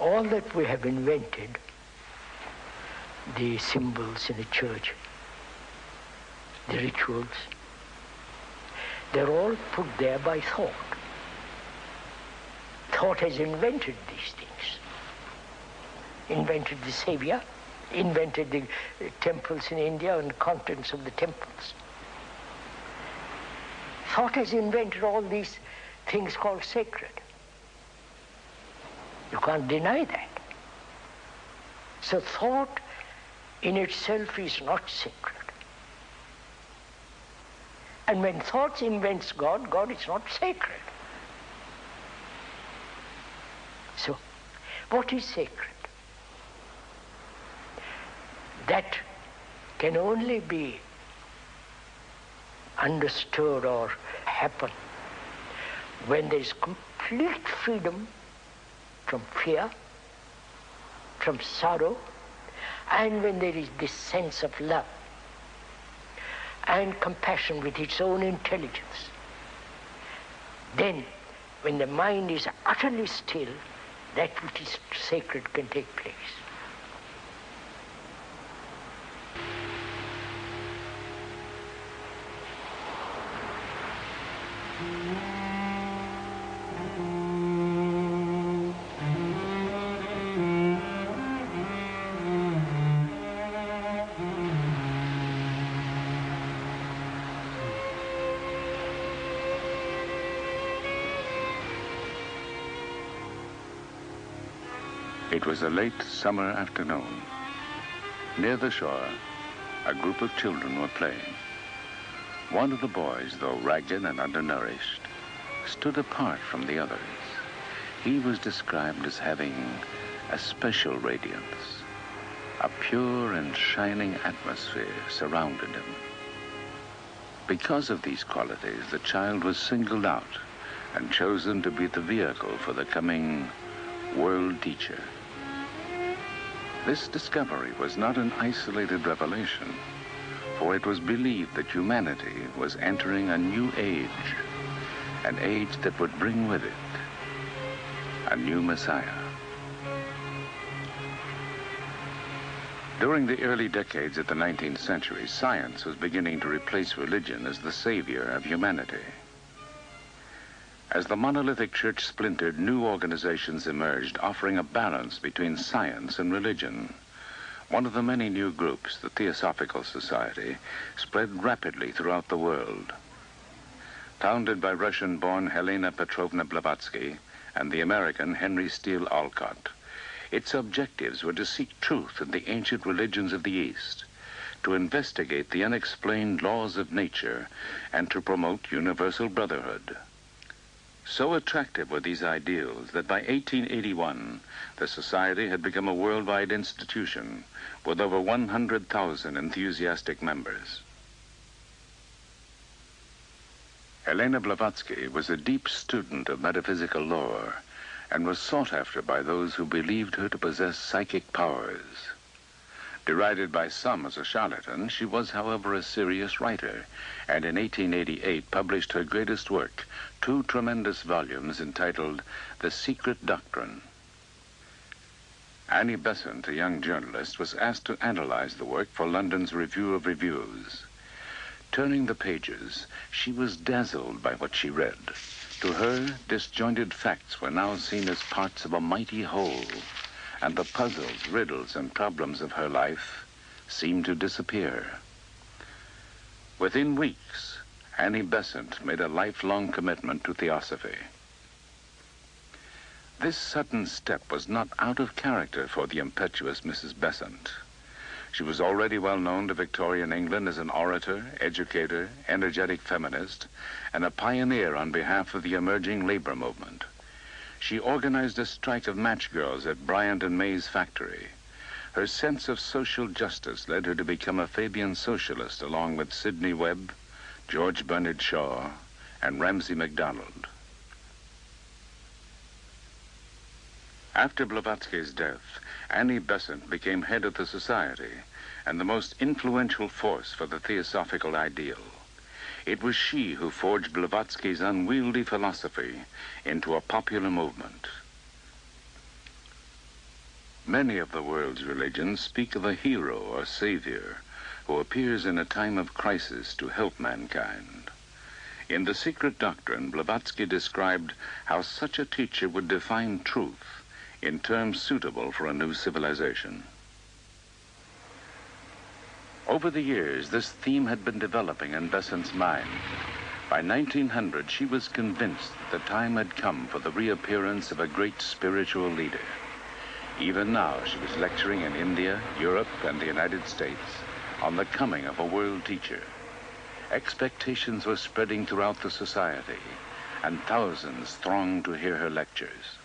all that we have invented, the symbols in the church, the rituals, they're all put there by thought. Thought has invented these things. Invented the Savior, invented the temples in India and the contents of the temples. Thought has invented all these things called sacred. You can't deny that. So thought in itself is not sacred. And when thought invents God, God is not sacred. So, what is sacred? That can only be understood or happen when there is complete freedom from fear, from sorrow, and when there is this sense of love and compassion with its own intelligence. Then, when the mind is utterly still, that which is sacred can take place. It was a late summer afternoon. Near the shore, a group of children were playing. One of the boys, though ragged and undernourished, stood apart from the others. He was described as having a special radiance. A pure and shining atmosphere surrounded him. Because of these qualities, the child was singled out and chosen to be the vehicle for the coming world teacher. This discovery was not an isolated revelation, for it was believed that humanity was entering a new age, an age that would bring with it a new Messiah. During the early decades of the 19th century, science was beginning to replace religion as the savior of humanity. As the monolithic church splintered, new organizations emerged, offering a balance between science and religion. One of the many new groups, the Theosophical Society, spread rapidly throughout the world. Founded by Russian-born Helena Petrovna Blavatsky and the American Henry Steele Olcott, its objectives were to seek truth in the ancient religions of the East, to investigate the unexplained laws of nature, and to promote universal brotherhood. So attractive were these ideals that by 1881, the Society had become a worldwide institution with over 100,000 enthusiastic members. Helena Blavatsky was a deep student of metaphysical lore and was sought after by those who believed her to possess psychic powers. Derided by some as a charlatan, she was, however, a serious writer, and in 1888 published her greatest work, 2 tremendous volumes entitled The Secret Doctrine. Annie Besant, a young journalist, was asked to analyze the work for London's Review of Reviews. Turning the pages, she was dazzled by what she read. To her, disjointed facts were now seen as parts of a mighty whole, and the puzzles, riddles, and problems of her life seemed to disappear. Within weeks, Annie Besant made a lifelong commitment to theosophy. This sudden step was not out of character for the impetuous Mrs. Besant. She was already well known to Victorian England as an orator, educator, energetic feminist, and a pioneer on behalf of the emerging labor movement. She organized a strike of match girls at Bryant and May's factory. Her sense of social justice led her to become a Fabian socialist along with Sidney Webb, George Bernard Shaw, and Ramsay MacDonald. After Blavatsky's death, Annie Besant became head of the society and the most influential force for the theosophical ideal. It was she who forged Blavatsky's unwieldy philosophy into a popular movement. Many of the world's religions speak of a hero or savior who appears in a time of crisis to help mankind. In The Secret Doctrine, Blavatsky described how such a teacher would define truth in terms suitable for a new civilization. Over the years, this theme had been developing in Besant's mind. By 1900, she was convinced that the time had come for the reappearance of a great spiritual leader. Even now, she was lecturing in India, Europe, and the United States on the coming of a world teacher. Expectations were spreading throughout the society, and thousands thronged to hear her lectures.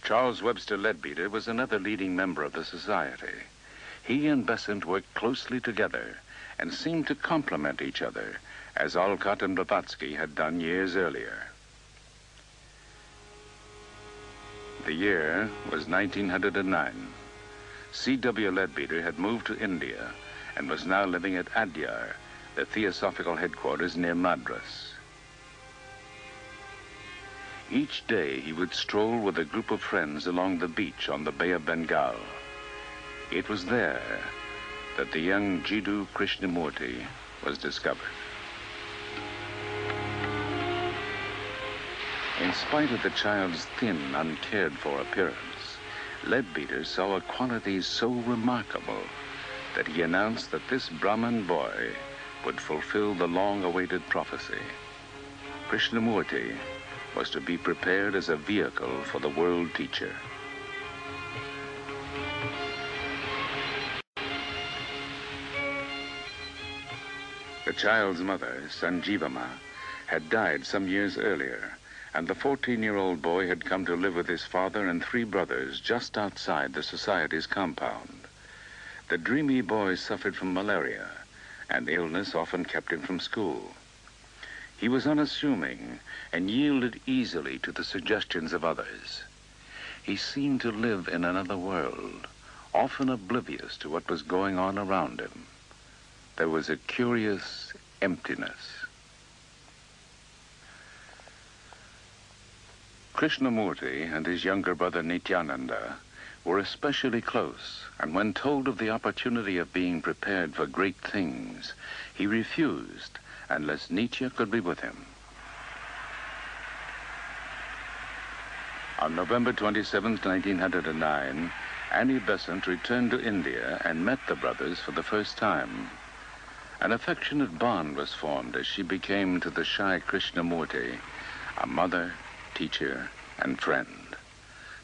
Charles Webster Leadbeater was another leading member of the society. He and Besant worked closely together and seemed to complement each other, as Alcott and Blavatsky had done years earlier. The year was 1909. C.W. Leadbeater had moved to India and was now living at Adyar, the theosophical headquarters near Madras. Each day he would stroll with a group of friends along the beach on the Bay of Bengal. It was there that the young Jiddu Krishnamurti was discovered. In spite of the child's thin, uncared-for appearance, Leadbeater saw a quality so remarkable that he announced that this Brahmin boy would fulfill the long-awaited prophecy. Krishnamurti was to be prepared as a vehicle for the world teacher. The child's mother, Sanjivama, had died some years earlier, and the 14-year-old boy had come to live with his father and 3 brothers just outside the society's compound. The dreamy boy suffered from malaria, and illness often kept him from school. He was unassuming and yielded easily to the suggestions of others. He seemed to live in another world, often oblivious to what was going on around him. There was a curious emptiness. Krishnamurti and his younger brother Nityananda were especially close, and when told of the opportunity of being prepared for great things, he refused unless Nitya could be with him. On November 27, 1909, Annie Besant returned to India and met the brothers for the first time. An affectionate bond was formed as she became to the shy Krishnamurti a mother, teacher, and friend.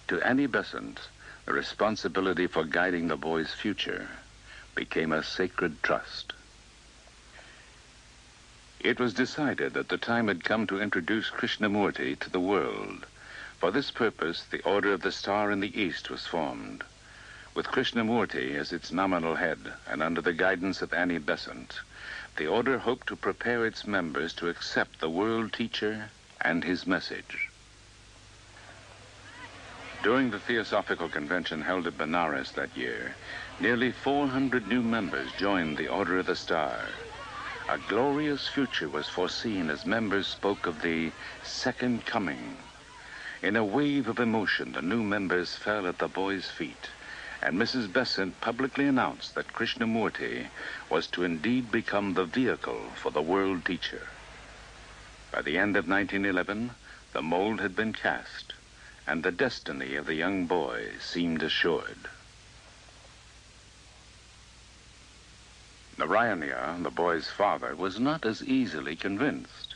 To Annie Besant, the responsibility for guiding the boy's future became a sacred trust. It was decided that the time had come to introduce Krishnamurti to the world. For this purpose, the Order of the Star in the East was formed. With Krishnamurti as its nominal head and under the guidance of Annie Besant, the order hoped to prepare its members to accept the world teacher and his message. During the Theosophical Convention held at Benares that year, nearly 400 new members joined the Order of the Star. A glorious future was foreseen as members spoke of the second coming. In a wave of emotion, the new members fell at the boy's feet, and Mrs. Besant publicly announced that Krishnamurti was to indeed become the vehicle for the world teacher. By the end of 1911, the mold had been cast, and the destiny of the young boy seemed assured. Narayana, the boy's father, was not as easily convinced.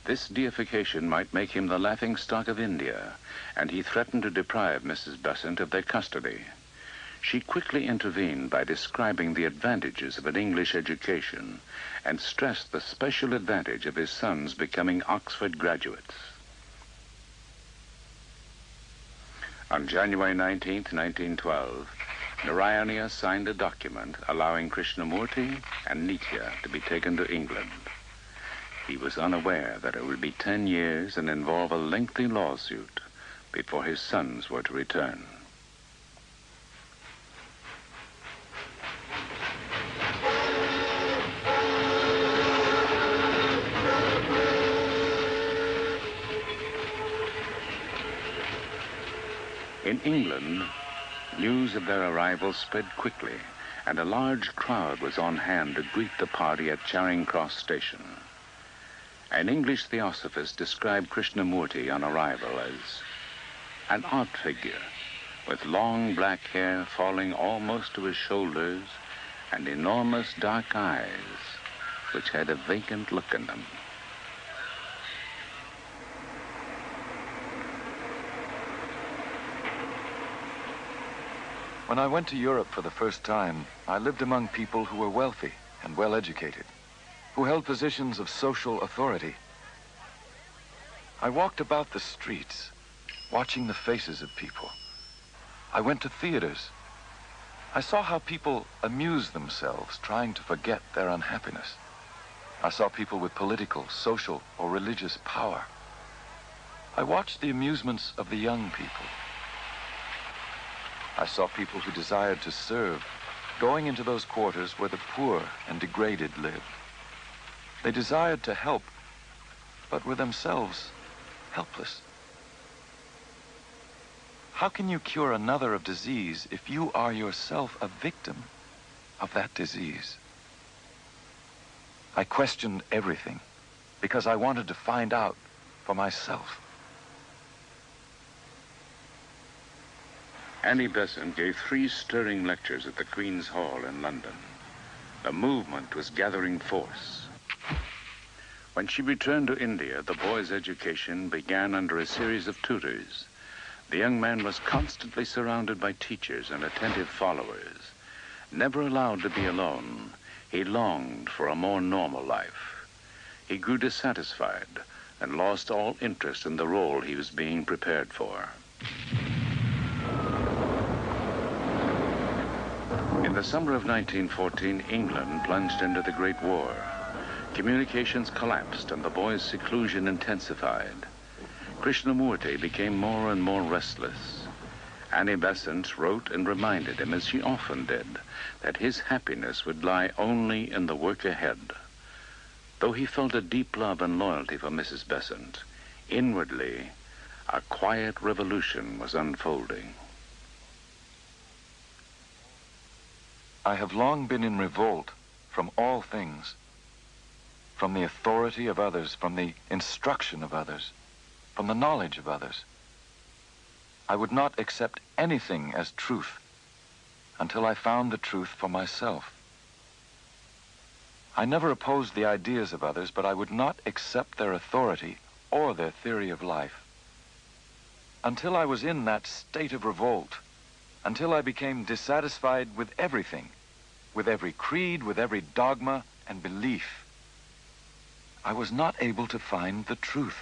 This deification might make him the laughingstock of India, and he threatened to deprive Mrs. Besant of their custody. She quickly intervened by describing the advantages of an English education and stressed the special advantage of his sons becoming Oxford graduates. On January 19, 1912, Narayana signed a document allowing Krishnamurti and Nitya to be taken to England. He was unaware that it would be 10 years and involve a lengthy lawsuit before his sons were to return. In England, news of their arrival spread quickly, and a large crowd was on hand to greet the party at Charing Cross Station. An English theosophist described Krishnamurti on arrival as an odd figure, with long black hair falling almost to his shoulders and enormous dark eyes, which had a vacant look in them. When I went to Europe for the first time, I lived among people who were wealthy and well-educated, who held positions of social authority. I walked about the streets, watching the faces of people. I went to theaters. I saw how people amused themselves trying to forget their unhappiness. I saw people with political, social, or religious power. I watched the amusements of the young people. I saw people who desired to serve, going into those quarters where the poor and degraded lived. They desired to help, but were themselves helpless. How can you cure another of disease if you are yourself a victim of that disease? I questioned everything because I wanted to find out for myself. Annie Besant gave 3 stirring lectures at the Queen's Hall in London. The movement was gathering force. When she returned to India, the boy's education began under a series of tutors. The young man was constantly surrounded by teachers and attentive followers. Never allowed to be alone, he longed for a more normal life. He grew dissatisfied and lost all interest in the role he was being prepared for. In the summer of 1914, England plunged into the Great War. Communications collapsed and the boy's seclusion intensified. Krishnamurti became more and more restless. Annie Besant wrote and reminded him, as she often did, that his happiness would lie only in the work ahead. Though he felt a deep love and loyalty for Mrs. Besant, inwardly, a quiet revolution was unfolding. I have long been in revolt from all things, from the authority of others, from the instruction of others, from the knowledge of others. I would not accept anything as truth until I found the truth for myself. I never opposed the ideas of others, but I would not accept their authority or their theory of life. Until I was in that state of revolt, until I became dissatisfied with everything, with every creed, with every dogma and belief, I was not able to find the truth.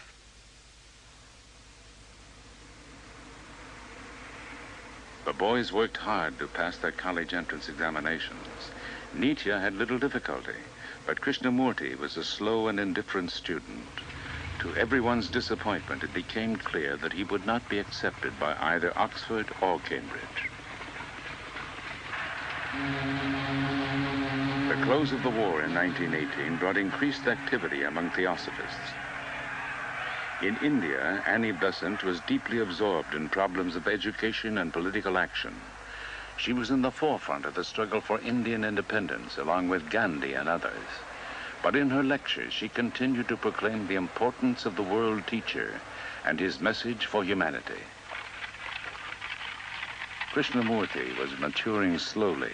The boys worked hard to pass their college entrance examinations. Nitya had little difficulty, but Krishnamurti was a slow and indifferent student. To everyone's disappointment, it became clear that he would not be accepted by either Oxford or Cambridge. The close of the war in 1918 brought increased activity among theosophists. In India, Annie Besant was deeply absorbed in problems of education and political action. She was in the forefront of the struggle for Indian independence, along with Gandhi and others. But in her lectures, she continued to proclaim the importance of the world teacher and his message for humanity. Krishnamurti was maturing slowly,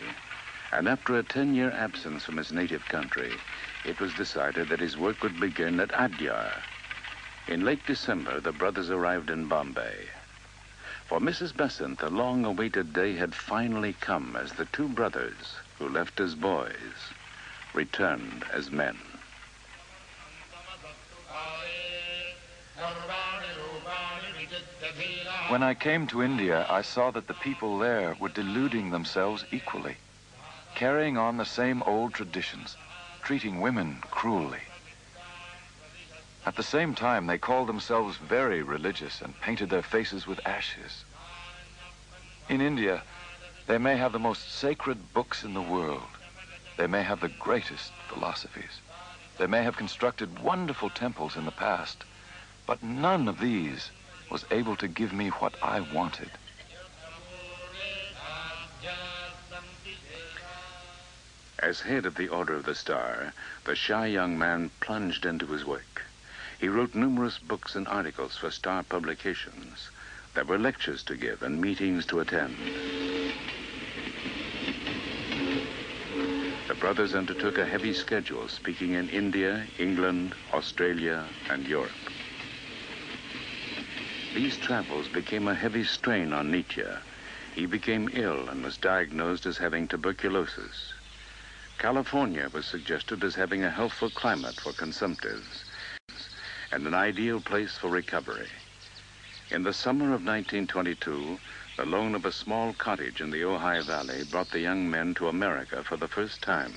and after a 10-year absence from his native country, it was decided that his work would begin at Adyar. In late December, the brothers arrived in Bombay. For Mrs. Besant, the long-awaited day had finally come as the 2 brothers, who left as boys, returned as men. When I came to India, I saw that the people there were deluding themselves equally, carrying on the same old traditions, treating women cruelly. At the same time, they called themselves very religious and painted their faces with ashes. In India, they may have the most sacred books in the world. They may have the greatest philosophies. They may have constructed wonderful temples in the past, but none of these was able to give me what I wanted. As head of the Order of the Star, the shy young man plunged into his work. He wrote numerous books and articles for Star publications. There were lectures to give and meetings to attend. The brothers undertook a heavy schedule, speaking in India, England, Australia, and Europe. These travels became a heavy strain on Nietzsche. He became ill and was diagnosed as having tuberculosis. California was suggested as having a healthful climate for consumptives and an ideal place for recovery. In the summer of 1922, the loan of a small cottage in the Ojai Valley brought the young men to America for the first time.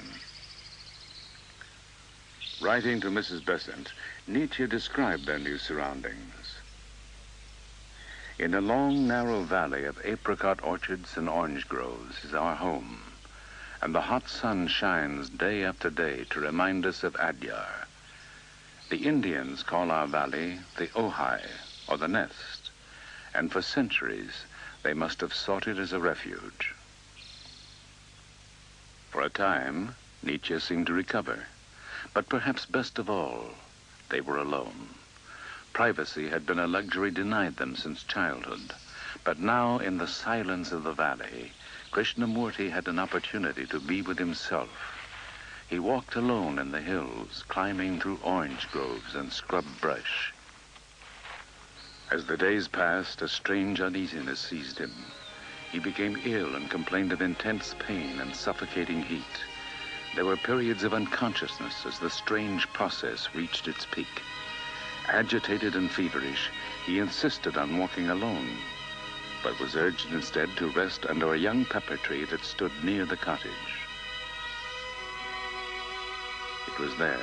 Writing to Mrs. Besant, Nietzsche described their new surroundings. In a long, narrow valley of apricot orchards and orange groves is our home, and the hot sun shines day after day to remind us of Adyar. The Indians call our valley the Ojai, or the nest, and for centuries they must have sought it as a refuge. For a time, Nietzsche seemed to recover, but perhaps best of all, they were alone. Privacy had been a luxury denied them since childhood, but now in the silence of the valley, Krishnamurti had an opportunity to be with himself. He walked alone in the hills, climbing through orange groves and scrub brush. As the days passed, a strange uneasiness seized him. He became ill and complained of intense pain and suffocating heat. There were periods of unconsciousness as the strange process reached its peak. Agitated and feverish, he insisted on walking alone, but was urged instead to rest under a young pepper tree that stood near the cottage. It was there,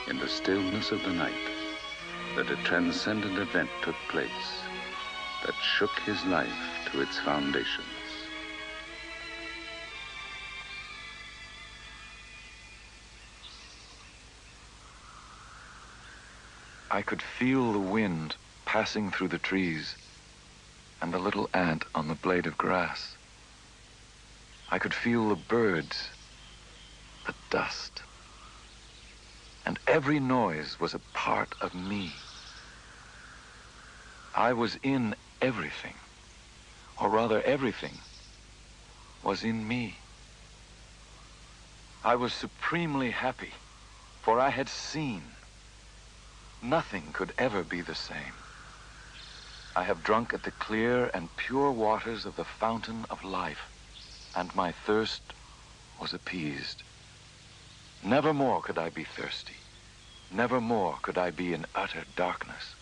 in the stillness of the night, that a transcendent event took place that shook his life to its foundations. I could feel the wind passing through the trees and the little ant on the blade of grass. I could feel the birds, the dust, and every noise was a part of me. I was in everything, or rather everything was in me. I was supremely happy, for I had seen. Nothing could ever be the same. I have drunk at the clear and pure waters of the fountain of life, and my thirst was appeased. Never more could I be thirsty. Never more could I be in utter darkness.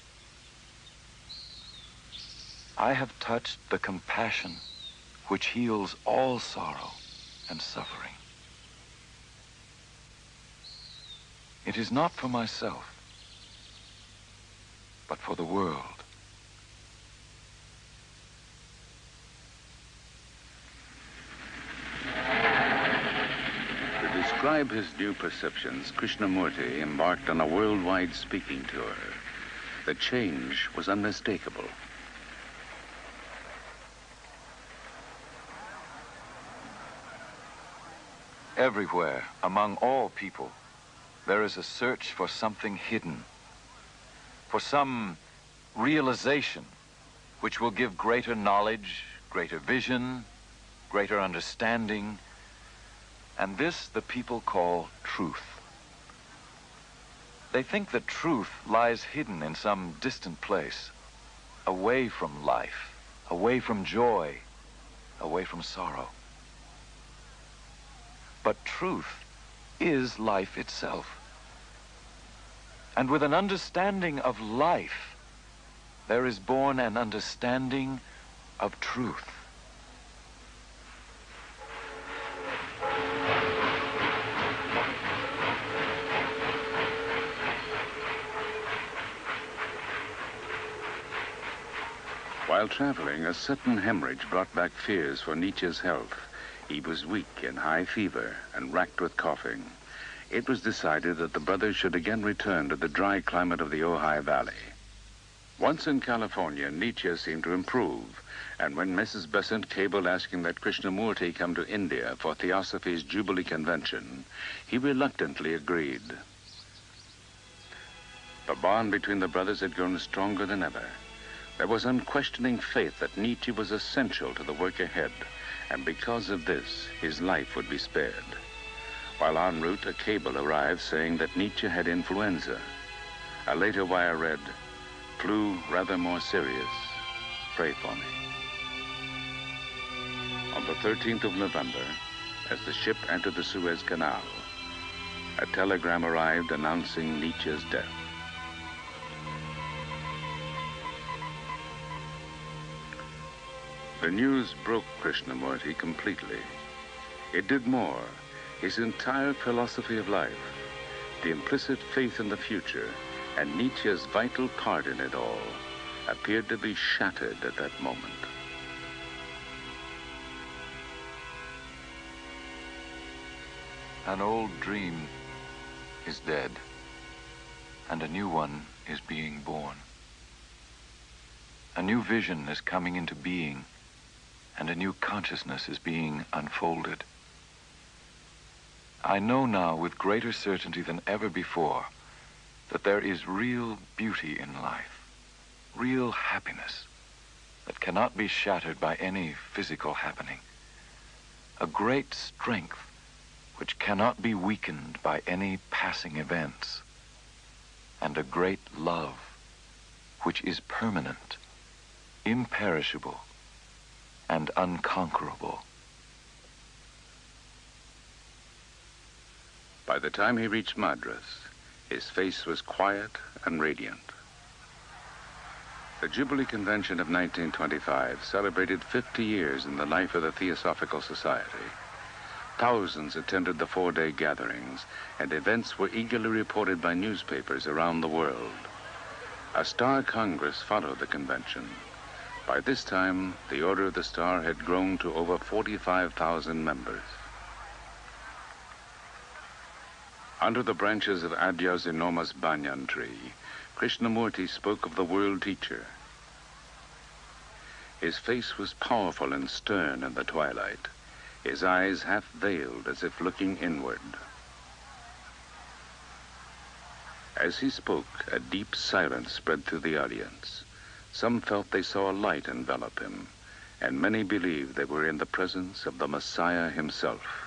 I have touched the compassion which heals all sorrow and suffering. It is not for myself, but for the world. To describe his new perceptions, Krishnamurti embarked on a worldwide speaking tour. The change was unmistakable. Everywhere, among all people, there is a search for something hidden, for some realization which will give greater knowledge, greater vision, greater understanding, and this the people call truth. They think that truth lies hidden in some distant place, away from life, away from joy, away from sorrow. But truth is life itself. And with an understanding of life, there is born an understanding of truth. While traveling, a sudden hemorrhage brought back fears for Nietzsche's health. He was weak in high fever and racked with coughing. It was decided that the brothers should again return to the dry climate of the Ojai Valley. Once in California, Nietzsche seemed to improve, and when Mrs. Besant cabled asking that Krishnamurti come to India for Theosophy's Jubilee Convention, he reluctantly agreed. The bond between the brothers had grown stronger than ever. There was unquestioning faith that Nietzsche was essential to the work ahead, and because of this, his life would be spared. While en route, a cable arrived saying that Nietzsche had influenza. A later wire read, "Flu rather more serious. Pray for me." On the 13th of November, as the ship entered the Suez Canal, a telegram arrived announcing Nietzsche's death. The news broke Krishnamurti completely. It did more. His entire philosophy of life, the implicit faith in the future, and Nietzsche's vital part in it all, appeared to be shattered at that moment. An old dream is dead, and a new one is being born. A new vision is coming into being, and a new consciousness is being unfolded. I know now with greater certainty than ever before that there is real beauty in life, real happiness that cannot be shattered by any physical happening, a great strength which cannot be weakened by any passing events, and a great love which is permanent, imperishable, and unconquerable. By the time he reached Madras, his face was quiet and radiant. The Jubilee Convention of 1925 celebrated 50 years in the life of the Theosophical Society. Thousands attended the 4-day gatherings, and events were eagerly reported by newspapers around the world. A Star Congress followed the convention. By this time, the Order of the Star had grown to over 45,000 members. Under the branches of Adya's enormous banyan tree, Krishnamurti spoke of the world teacher. His face was powerful and stern in the twilight, his eyes half veiled as if looking inward. As he spoke, a deep silence spread through the audience. Some felt they saw a light envelop him, and many believed they were in the presence of the Messiah himself.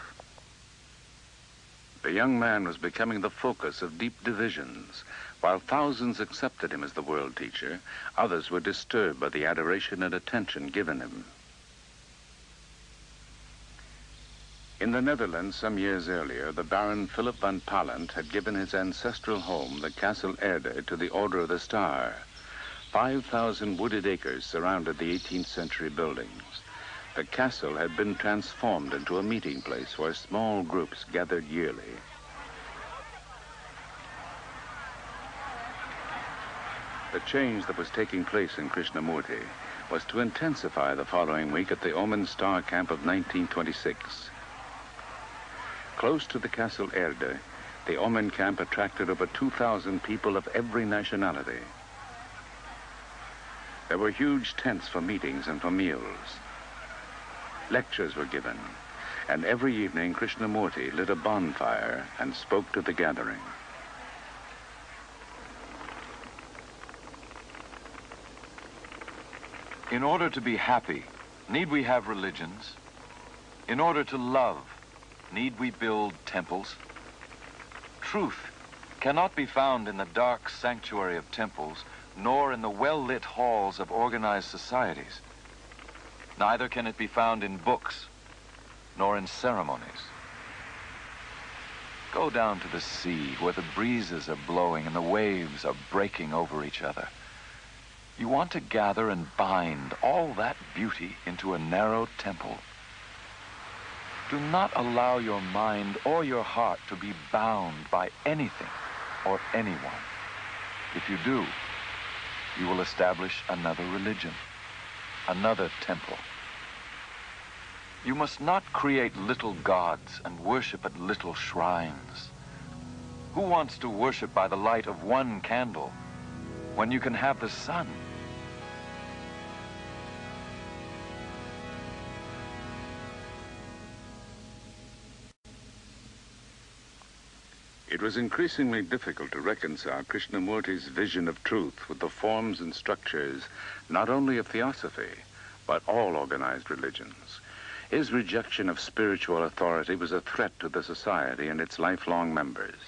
The young man was becoming the focus of deep divisions. While thousands accepted him as the world teacher, others were disturbed by the adoration and attention given him. In the Netherlands, some years earlier, the Baron Philip van Pallandt had given his ancestral home, the Castle Erde, to the Order of the Star. 5,000 wooded acres surrounded the 18th century buildings. The castle had been transformed into a meeting place where small groups gathered yearly. The change that was taking place in Krishnamurti was to intensify the following week at the Omen Star Camp of 1926. Close to the Castle Erde, the Omen camp attracted over 2,000 people of every nationality. There were huge tents for meetings and for meals. Lectures were given, and every evening Krishnamurti lit a bonfire and spoke to the gathering. In order to be happy, need we have religions? In order to love, need we build temples? Truth cannot be found in the dark sanctuary of temples, nor in the well-lit halls of organized societies. Neither can it be found in books, nor in ceremonies. Go down to the sea where the breezes are blowing and the waves are breaking over each other. You want to gather and bind all that beauty into a narrow temple. Do not allow your mind or your heart to be bound by anything or anyone. If you do, you will establish another religion, another temple. You must not create little gods and worship at little shrines. Who wants to worship by the light of one candle? when you can have the sun? It was increasingly difficult to reconcile Krishnamurti's vision of truth with the forms and structures not only of theosophy, but all organized religions. His rejection of spiritual authority was a threat to the society and its lifelong members.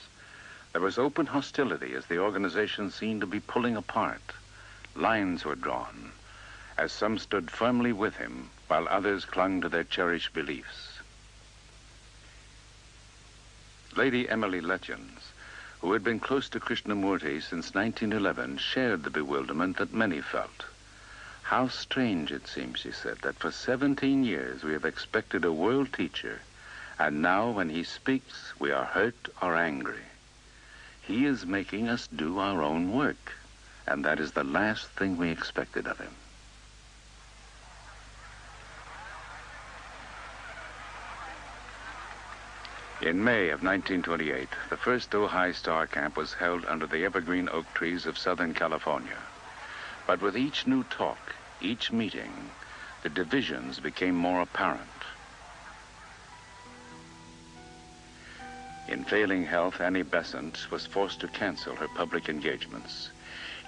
There was open hostility as the organization seemed to be pulling apart. Lines were drawn, as some stood firmly with him, while others clung to their cherished beliefs. Lady Emily Letchins, who had been close to Krishnamurti since 1911, shared the bewilderment that many felt. How strange it seems, she said, that for 17 years we have expected a world teacher, and now when he speaks, we are hurt or angry. He is making us do our own work, and that is the last thing we expected of him. In May of 1928, the first Ojai Star Camp was held under the evergreen oak trees of Southern California. But with each new talk, each meeting, the divisions became more apparent. In failing health, Annie Besant was forced to cancel her public engagements.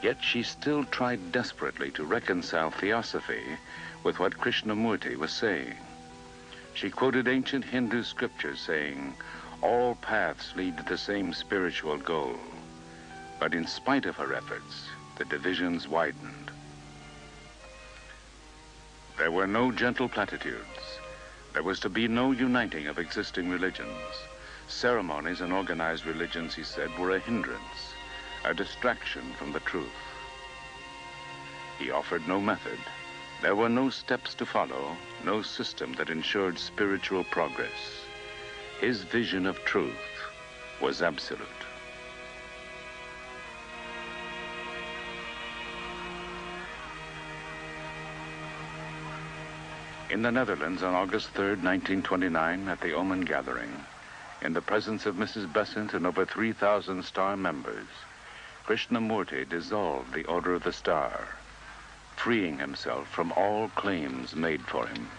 Yet she still tried desperately to reconcile theosophy with what Krishnamurti was saying. She quoted ancient Hindu scriptures saying, "All paths lead to the same spiritual goal." But in spite of her efforts, the divisions widened. There were no gentle platitudes. There was to be no uniting of existing religions. Ceremonies and organized religions, he said, were a hindrance, a distraction from the truth. He offered no method. There were no steps to follow, no system that ensured spiritual progress. His vision of truth was absolute. In the Netherlands on August 3rd, 1929, at the Oman Gathering, in the presence of Mrs. Besant and over 3,000 Star members, Krishnamurti dissolved the Order of the Star, freeing himself from all claims made for him.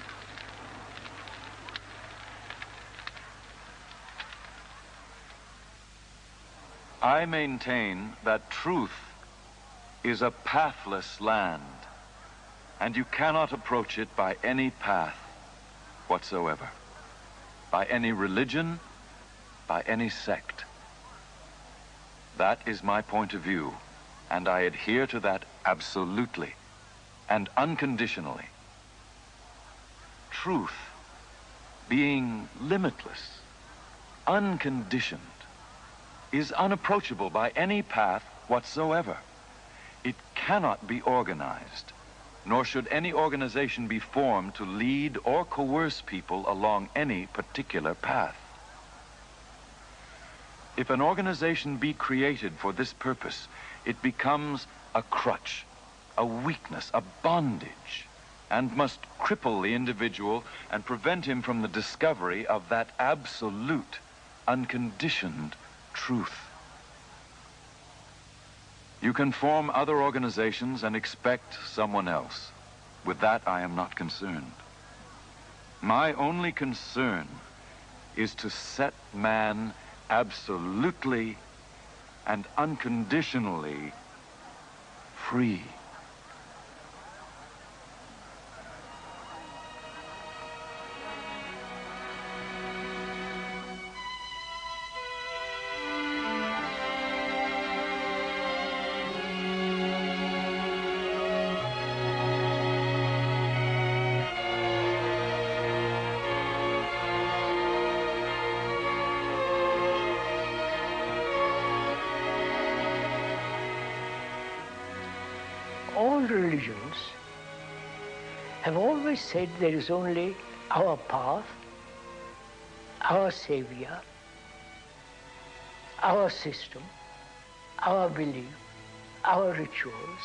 I maintain that truth is a pathless land, and you cannot approach it by any path whatsoever, by any religion, by any sect. That is my point of view, and I adhere to that absolutely and unconditionally. Truth, being limitless, unconditioned, is unapproachable by any path whatsoever. It cannot be organized, nor should any organization be formed to lead or coerce people along any particular path. If an organization be created for this purpose, it becomes a crutch, a weakness, a bondage, and must cripple the individual and prevent him from the discovery of that absolute, unconditioned truth. You can form other organizations and expect someone else. With that, I am not concerned. My only concern is to set man absolutely and unconditionally free. All religions have always said there is only our path, our savior, our system, our belief, our rituals,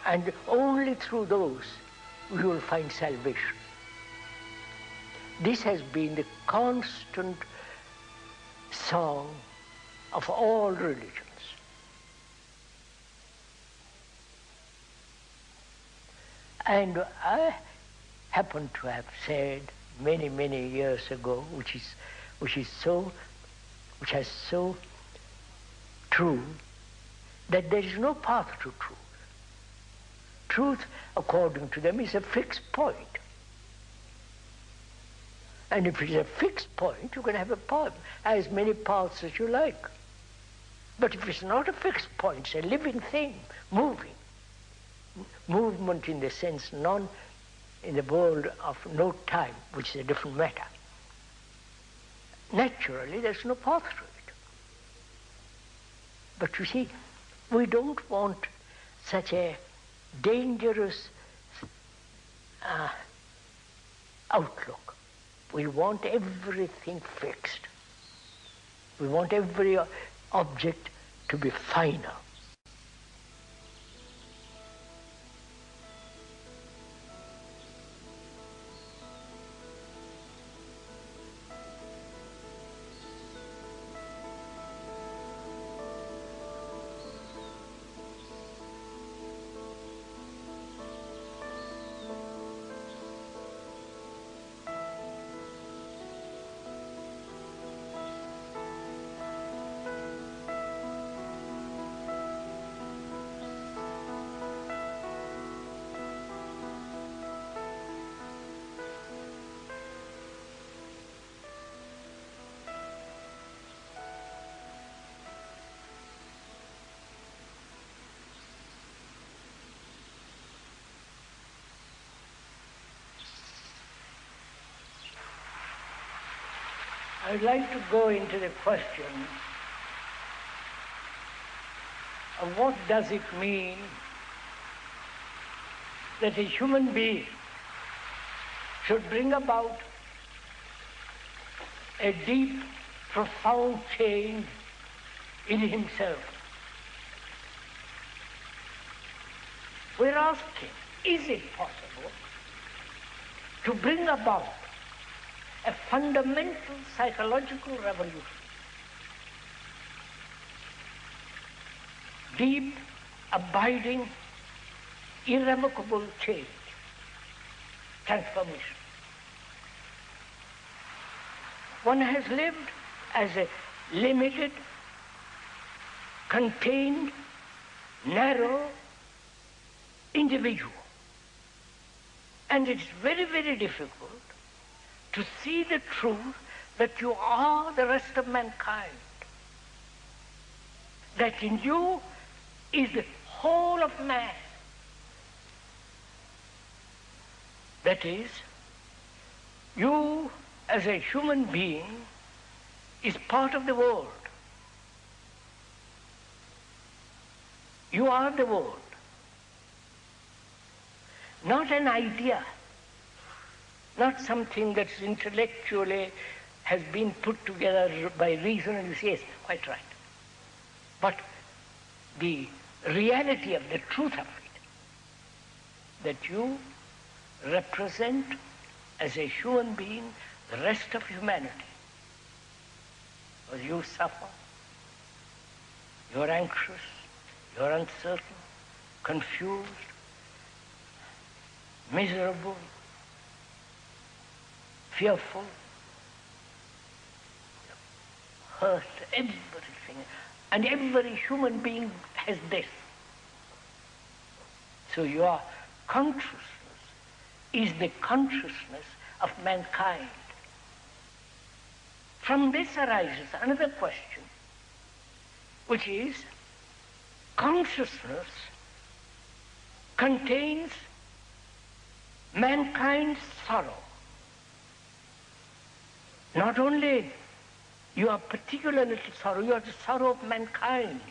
and only through those we will find salvation. This has been the constant song of all religions. And I happen to have said many, many years ago, which has so true, that there is no path to truth. Truth, according to them, is a fixed point. And if it is a fixed point, you can have as many paths as you like. But if it's not a fixed point, it's a living thing, moving. Movement in the sense in the world of no time, which is a different matter. Naturally, there's no path to it. But you see, we don't want such a dangerous outlook. We want everything fixed. We want every object to be final. I'd like to go into the question of what does it mean that a human being should bring about a deep, profound change in himself. We're asking, is it possible to bring about a fundamental psychological revolution? Deep, abiding, irrevocable change, transformation. One has lived as a limited, contained, narrow individual. And it's very, very difficult to see the truth that you are the rest of mankind. That in you is the whole of man. That is, you as a human being is part of the world. You are the world. Not an idea, not something that's intellectually has been put together by reason and you say, yes, quite right. But the reality of the truth of it, that you represent as a human being the rest of humanity. Because you suffer, you're anxious, you're uncertain, confused, miserable, fearful, hurt, everything. And every human being has this. So your consciousness is the consciousness of mankind. From this arises another question, which is, consciousness contains mankind's sorrow. Not only your particular little sorrow, you are the sorrow of mankind.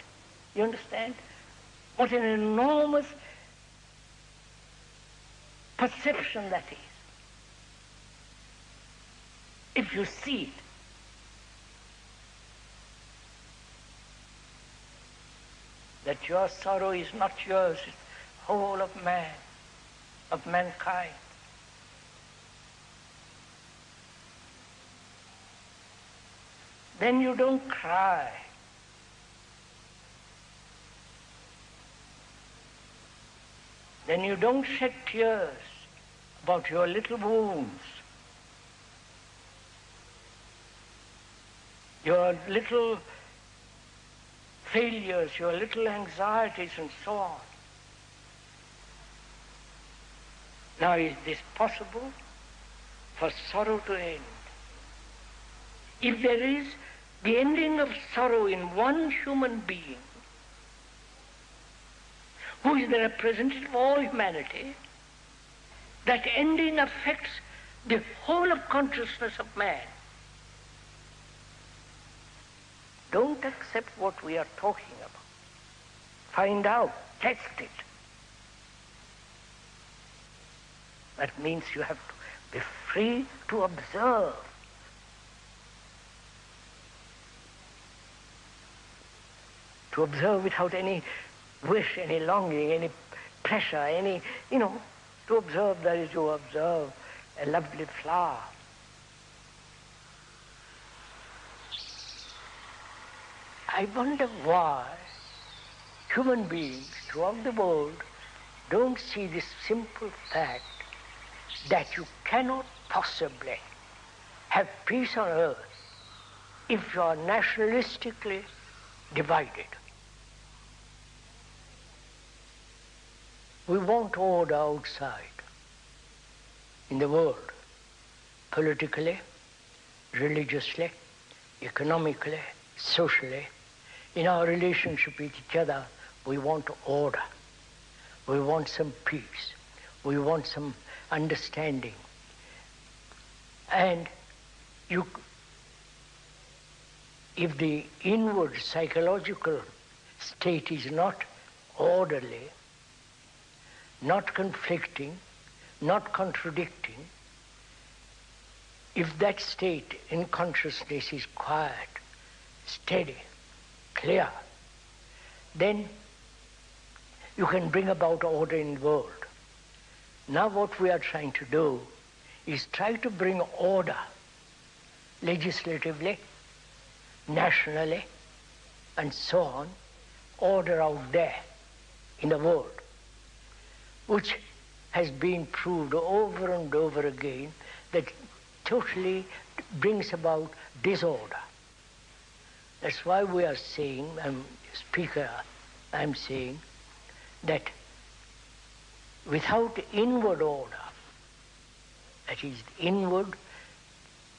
You understand? What an enormous perception that is. If you see it. That your sorrow is not yours, it's the whole of man, of mankind. Then you don't cry. then you don't shed tears about your little wounds, your little failures, your little anxieties and so on. Now, is this possible for sorrow to end? If there is the ending of sorrow in one human being, who is the representative of all humanity, that ending affects the whole of consciousness of man. Don't accept what we are talking about. Find out, test it. That means you have to be free to observe. To observe without any wish, any longing, any pressure, any, to observe that is to observe a lovely flower. I wonder why human beings throughout the world don't see this simple fact that you cannot possibly have peace on earth if you are nationalistically divided. We want order outside in the world, politically, religiously, economically, socially. In our relationship with each other, we want order. We want some peace. We want some understanding. And if the inward psychological state is not orderly, not conflicting, not contradicting, if that state in consciousness is quiet, steady, clear, then you can bring about order in the world. Now what we are trying to do is try to bring order legislatively, nationally, and so on, order out there in the world, which has been proved over and over again that totally brings about disorder. That's why we are saying, I'm saying, that without inward order, that is inward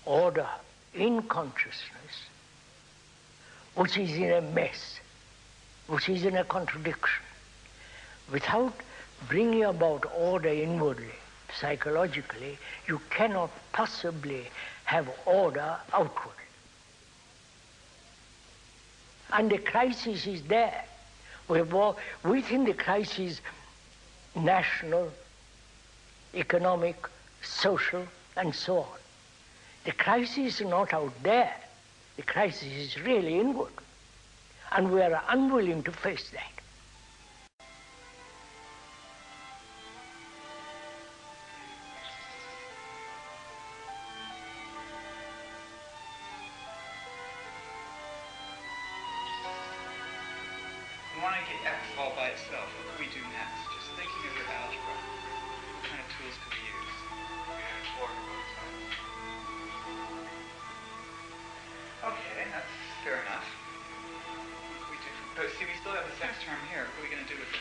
order in consciousness, which is in a mess, which is in a contradiction, without bringing about order inwardly, psychologically, you cannot possibly have order outwardly. And the crisis is there. Within the crisis, national, economic, social, and so on. The crisis is not out there. The crisis is really inward. And we are unwilling to face that. We want to get F all by itself. What can we do next? Just thinking of your algebra. What kind of tools can we use? Okay, that's fair enough. What can we do? But see, we still have the sex term here. What are we going to do with it?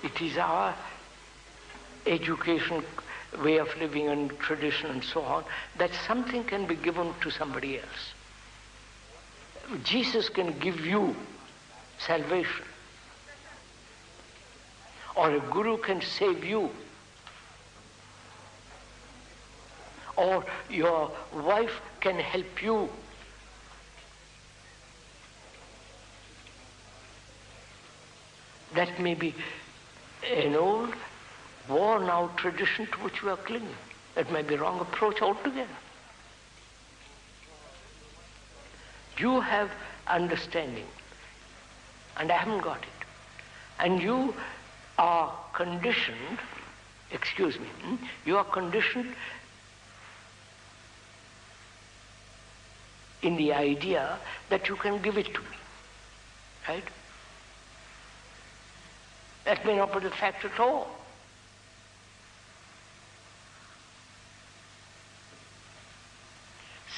It is our education, way of living and tradition and so on, that something can be given to somebody else. Jesus can give you salvation, or a guru can save you, or your wife can help you. That may be an old, worn-out tradition to which we are clinging. That may be a wrong approach altogether. You have understanding, and I haven't got it. And you are conditioned, you are conditioned in the idea that you can give it to me, right? That may not be the fact at all.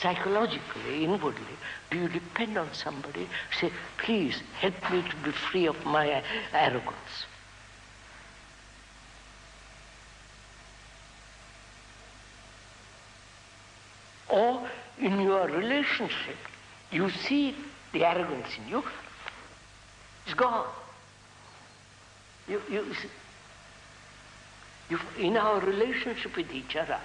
Psychologically, inwardly, do you depend on somebody, say, please help me to be free of my arrogance? Or in your relationship, you see the arrogance in you, it's gone. In our relationship with each other,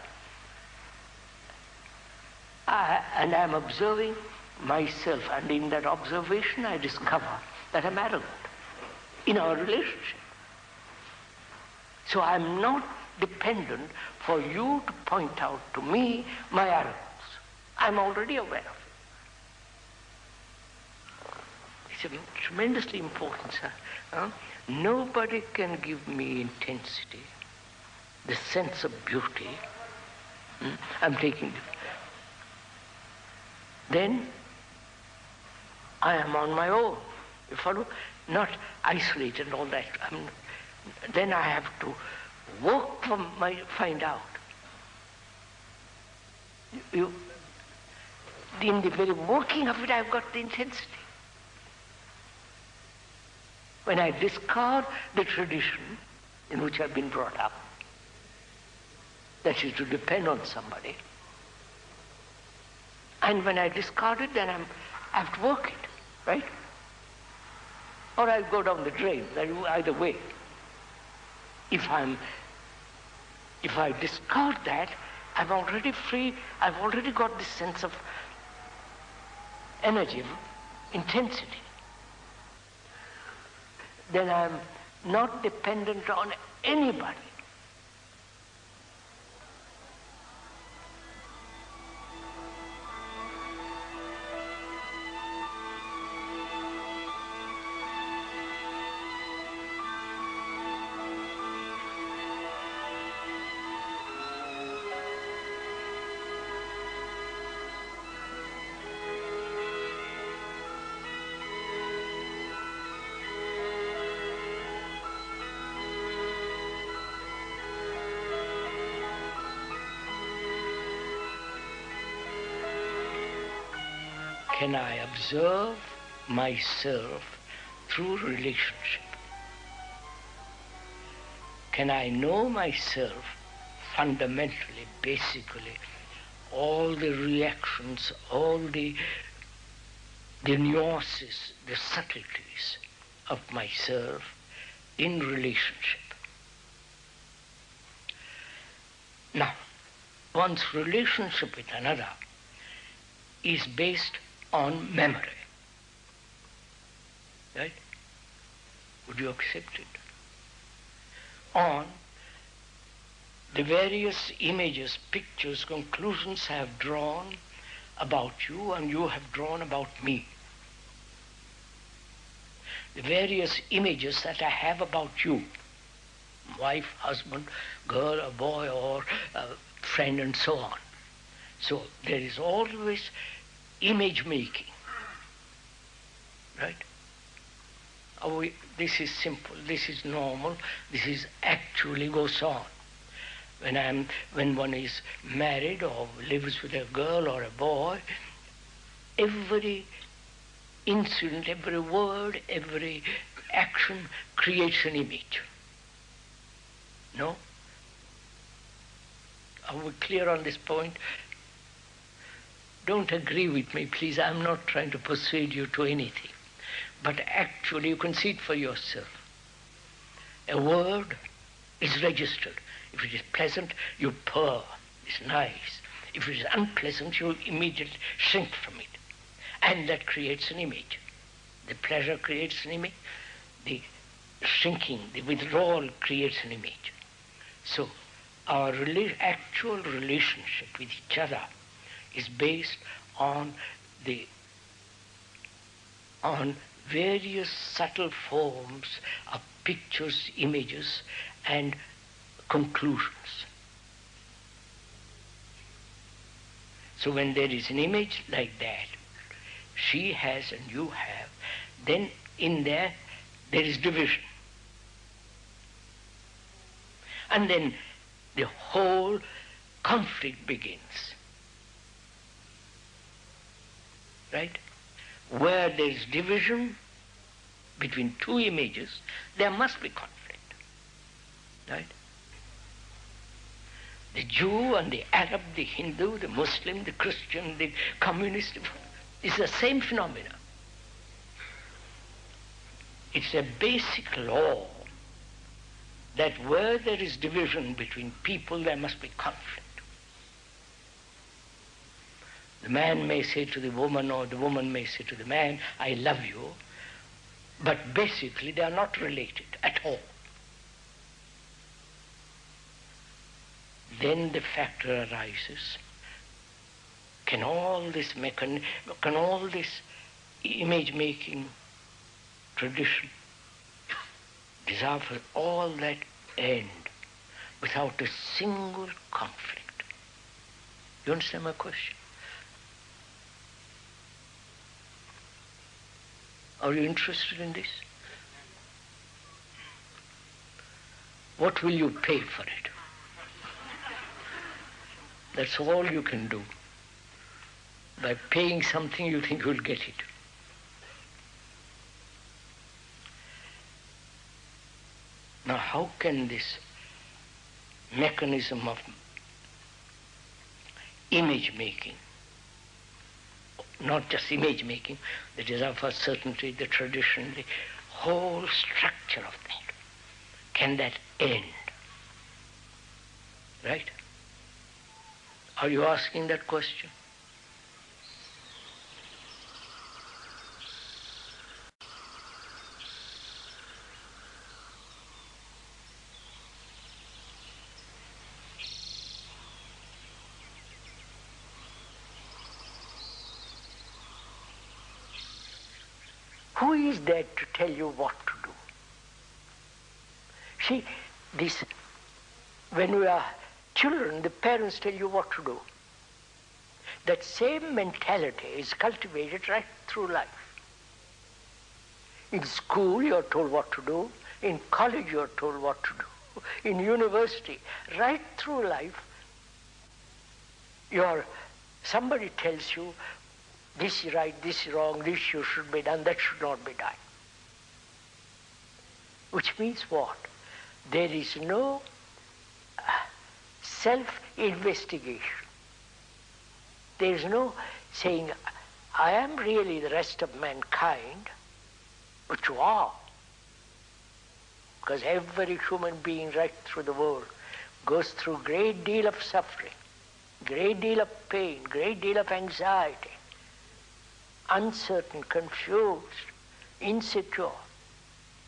and I'm observing myself, and in that observation I discover that I'm arrogant in our relationship. So I'm not dependent for you to point out to me my arrogance. I'm already aware of it. It's a tremendously important, sir. Nobody can give me intensity, the sense of beauty. I'm taking it. Then I am on my own. You follow? Not isolated and all that. Then I have to work find out. In the very working of it, I've got the intensity. When I discard the tradition in which I've been brought up, that is to depend on somebody, and when I discard it, then I have to work it, right? Or I'll go down the drain, either way. If I discard that, I'm already free, I've already got this sense of energy, intensity. Then I'm not dependent on anybody. Can I observe myself through relationship? Can I know myself fundamentally, basically, all the reactions, all the nuances, the subtleties of myself in relationship? Now, one's relationship with another is based on memory, right? Would you accept it? On the various images, pictures, conclusions I have drawn about you and you have drawn about me. The various images that I have about you, wife, husband, girl, a boy, or a friend, and so on. So there is always image making, right? This is simple, this is normal, this is actually goes on. When one is married or lives with a girl or a boy, every incident, every word, every action creates an image. No? Are we clear on this point? Don't agree with me, please. I'm not trying to persuade you to anything. But actually, you can see it for yourself. A word is registered. If it is pleasant, you purr. It's nice. If it is unpleasant, you immediately shrink from it. And that creates an image. The pleasure creates an image. The shrinking, the withdrawal creates an image. So our actual relationship with each other is based on various subtle forms of pictures, images, and conclusions. So when there is an image like that, she has and you have, then in there is division. And then the whole conflict begins. Right? Where there is division between two images, there must be conflict. Right? The Jew and the Arab, the Hindu, the Muslim, the Christian, the communist, it's the same phenomena. It's a basic law that where there is division between people, there must be conflict. The man may say to the woman, or the woman may say to the man, I love you, but basically they are not related at all. Then the factor arises, can all this image-making tradition, desire for all that end without a single conflict? You understand my question? Are you interested in this? What will you pay for it? That's all you can do. By paying something, you think you'll get it. Now, how can this mechanism of image-making, not just image-making, the desire for certainty, the tradition, the whole structure of that, can that end? Right? Are you asking that question? Who is there to tell you what to do? See, when we are children, the parents tell you what to do. That same mentality is cultivated right through life. In school, you're told what to do. In college, you're told what to do. In university, right through life, somebody tells you, this is right, this is wrong, this should be done, that should not be done. Which means what? There is no self-investigation. There is no saying, I am really the rest of mankind, but you are. Because every human being right through the world goes through a great deal of suffering, great deal of pain, great deal of anxiety, uncertain, confused, insecure,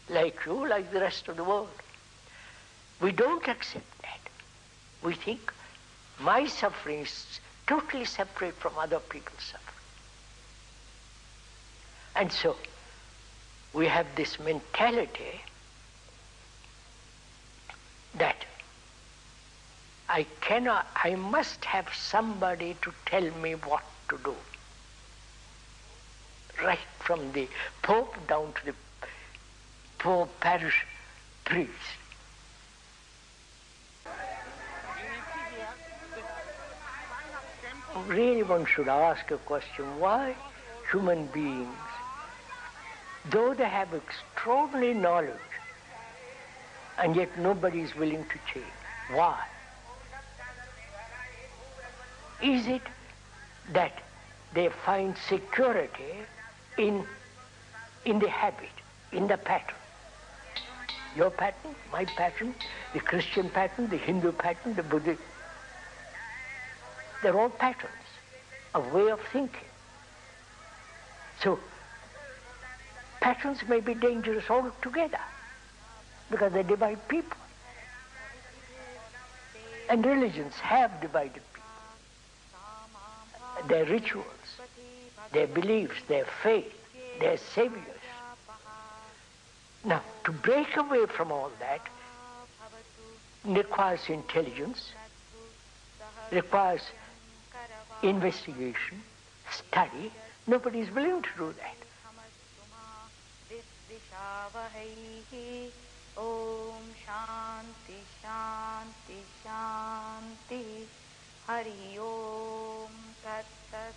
like you, like the rest of the world. We don't accept that. We think my suffering is totally separate from other people's suffering. And so we have this mentality that I must have somebody to tell me what to do. Right from the Pope down to the poor parish priest. Really, one should ask a question, why human beings, though they have extraordinary knowledge, and yet nobody is willing to change? Why? Is it that they find security in the habit, in the pattern? Your pattern, my pattern, the Christian pattern, the Hindu pattern, the Buddhist. They're all patterns, a way of thinking. So, patterns may be dangerous altogether because they divide people. And religions have divided people. Their rituals, their beliefs, their faith, their saviors. Now, to break away from all that, requires intelligence, requires investigation, study. Nobody is willing to do that. Om Shanti Shanti Shanti Hari Om Tat Sat.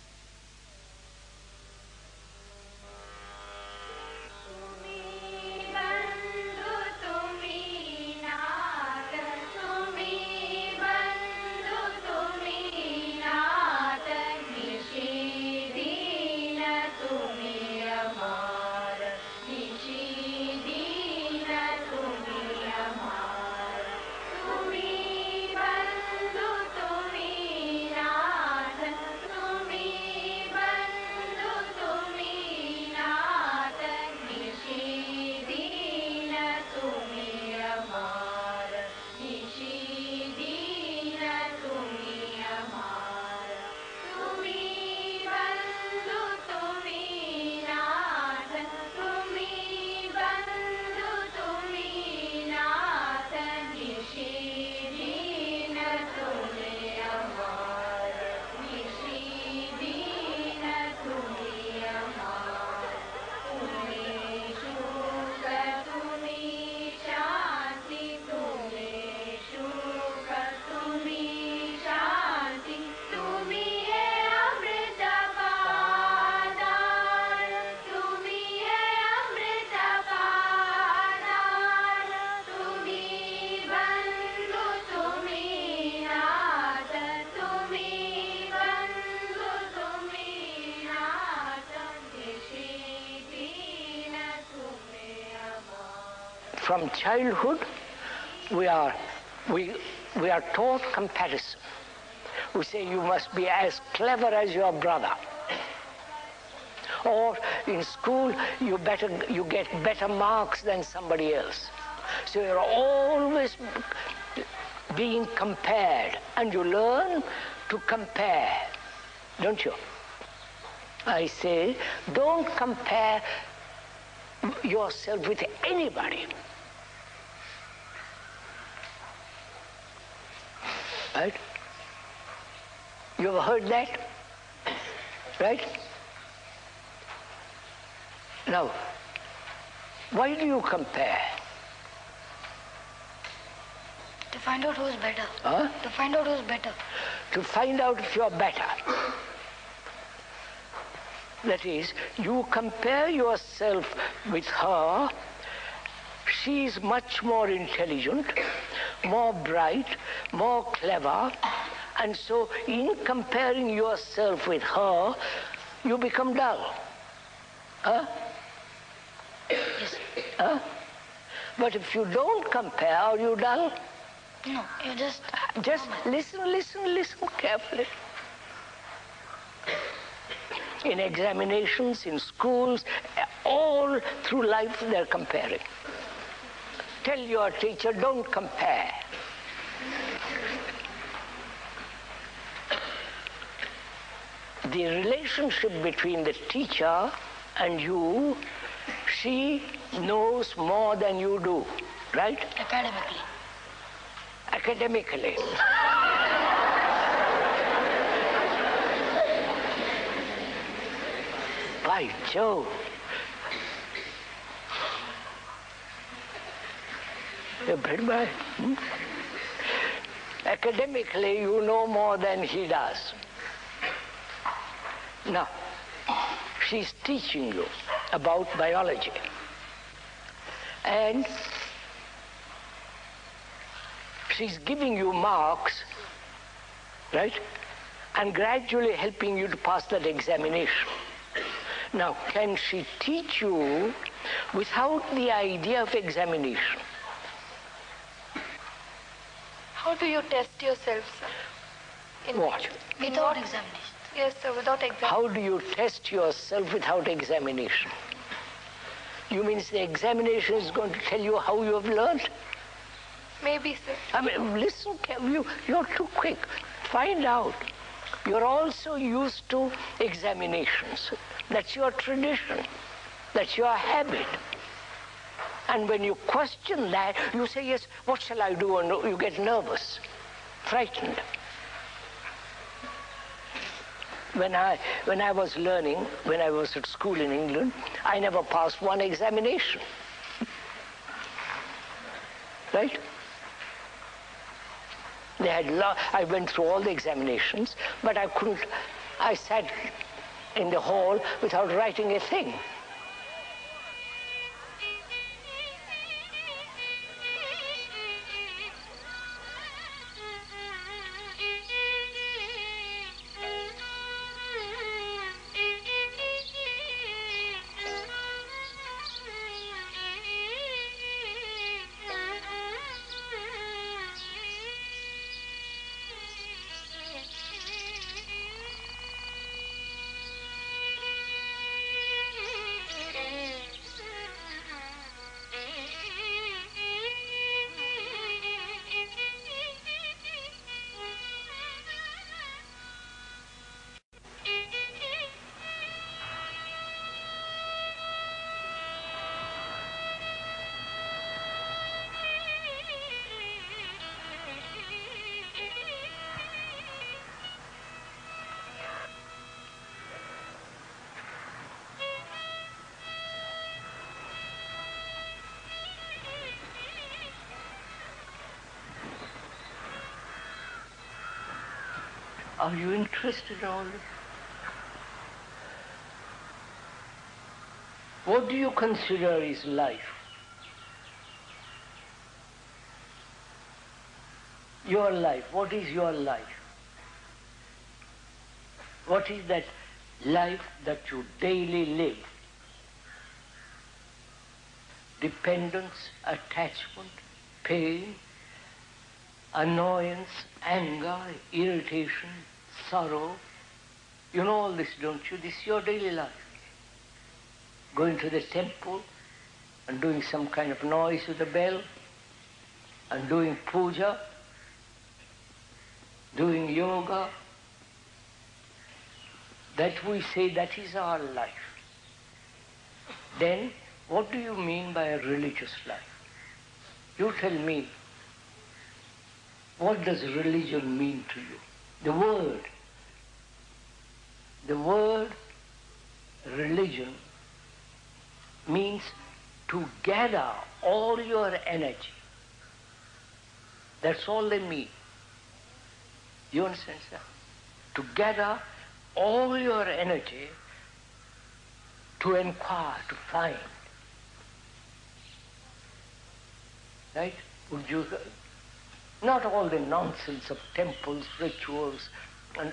From childhood, we are taught comparison. We say you must be as clever as your brother. Or in school, you get better marks than somebody else. So you're always being compared, and you learn to compare, don't you? I say, don't compare yourself with anybody. Right? You ever heard that? Right? Now, why do you compare? To find out who's better. Huh? To find out who's better. To find out if you're better. That is, you compare yourself with her. She's much more intelligent, more bright, more clever, and so in comparing yourself with her, you become dull. Huh? Yes. Huh? But if you don't compare, are you dull? No, you just listen carefully. In examinations, in schools, all through life they're comparing. Tell your teacher, don't compare. The relationship between the teacher and you, she knows more than you do, right? academically. Academically. By Jove. Academically, you know more than he does. Now, she's teaching you about biology. And she's giving you marks, right? And gradually helping you to pass that examination. Now, can she teach you without the idea of examination? How do you test yourself, sir? What? Without examination. Yes, sir, without examination. How do you test yourself without examination? You mean the examination is going to tell you how you have learned? Maybe, sir. I mean, listen, you're too quick. Find out. You're also used to examinations. That's your tradition. That's your habit. And when you question that, you say, yes, what shall I do? And you get nervous, frightened. When I was learning, when I was at school in England, I never passed one examination. Right? I went through all the examinations, but I sat in the hall without writing a thing. Are you interested in all this? What do you consider is life? Your life. What is your life? What is that life that you daily live? Dependence, attachment, pain, annoyance, anger, irritation, sorrow. You know all this, don't you? This is your daily life. Going to the temple and doing some kind of noise with the bell and doing puja, doing yoga. That we say that is our life. Then what do you mean by a religious life? You tell me. What does religion mean to you? The word religion means to gather all your energy. That's all they mean. You understand, sir? To gather all your energy to inquire, to find. Right? Would you... Not all the nonsense of temples, rituals, and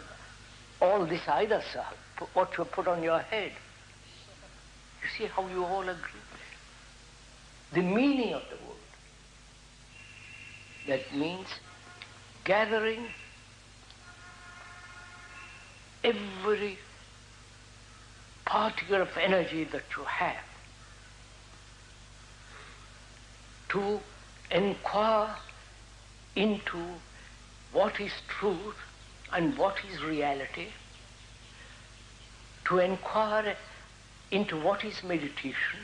all this either, sir. What you put on your head. You see how you all agree? The meaning of the word. That means gathering every particle of energy that you have to inquire into what is truth and what is reality, to inquire into what is meditation,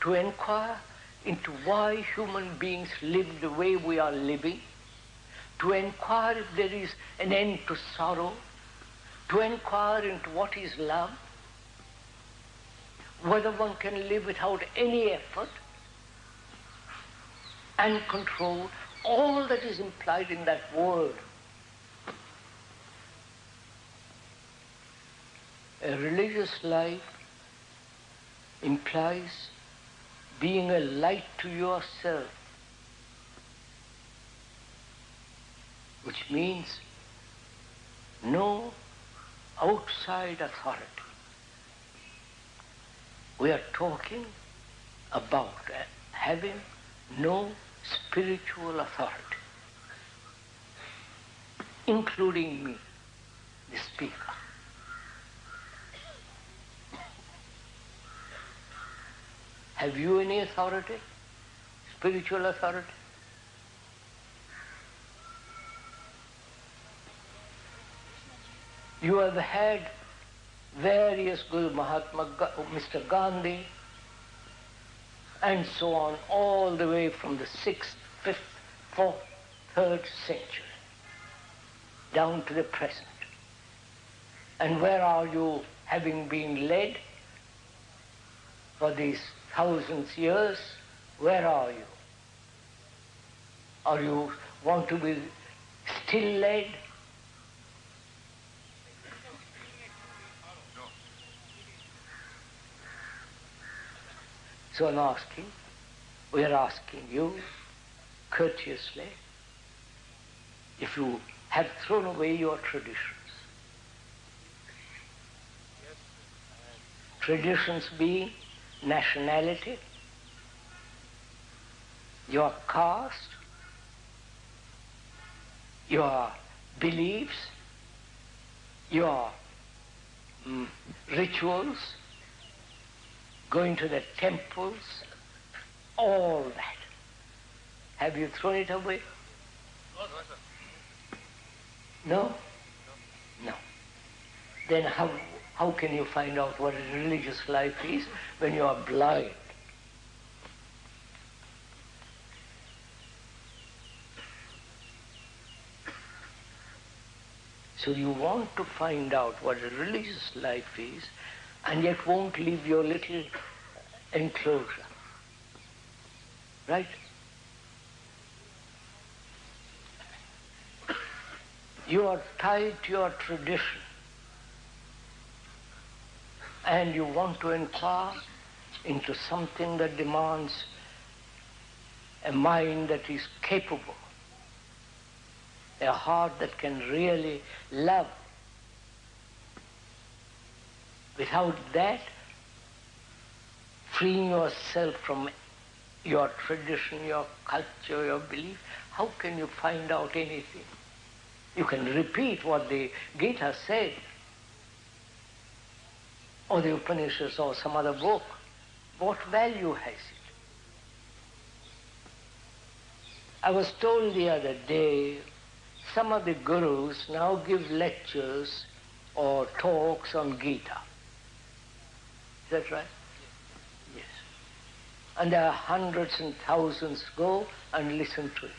to inquire into why human beings live the way we are living, to inquire if there is an end to sorrow, to inquire into what is love, whether one can live without any effort, and control all that is implied in that word. A religious life implies being a light to yourself, which means no outside authority. We are talking about having no spiritual authority, including me, the speaker. Have you any authority? Spiritual authority? You have had various Guru Mahatma, Mr. Gandhi, and so on, all the way from the 6th, 5th, 4th, 3rd century, down to the present. And where are you, having been led for these thousands of years? Where are you? Or you want to be still led? So I'm asking, we are asking you courteously, if you have thrown away your traditions. Traditions being nationality, your caste, your beliefs, your rituals, going to the temples, all that. Have you thrown it away? No? No. Then how can you find out what a religious life is when you are blind? So you want to find out what a religious life is, and yet won't leave your little enclosure. Right? You are tied to your tradition, and you want to inquire into something that demands a mind that is capable, a heart that can really love. Without that, freeing yourself from your tradition, your culture, your belief, how can you find out anything? You can repeat what the Gita said, or the Upanishads, or some other book. What value has it? I was told the other day, some of the gurus now give lectures or talks on Gita. Is that right? Yes. And there are hundreds and thousands go and listen to it.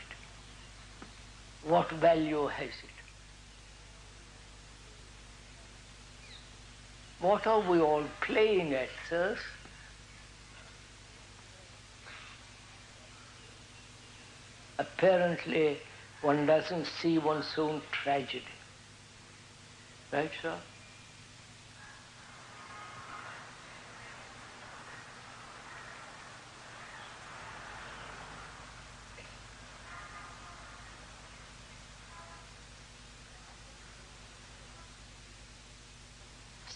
What value has it? What are we all playing at, sirs? Apparently, one doesn't see one's own tragedy. Right, sir?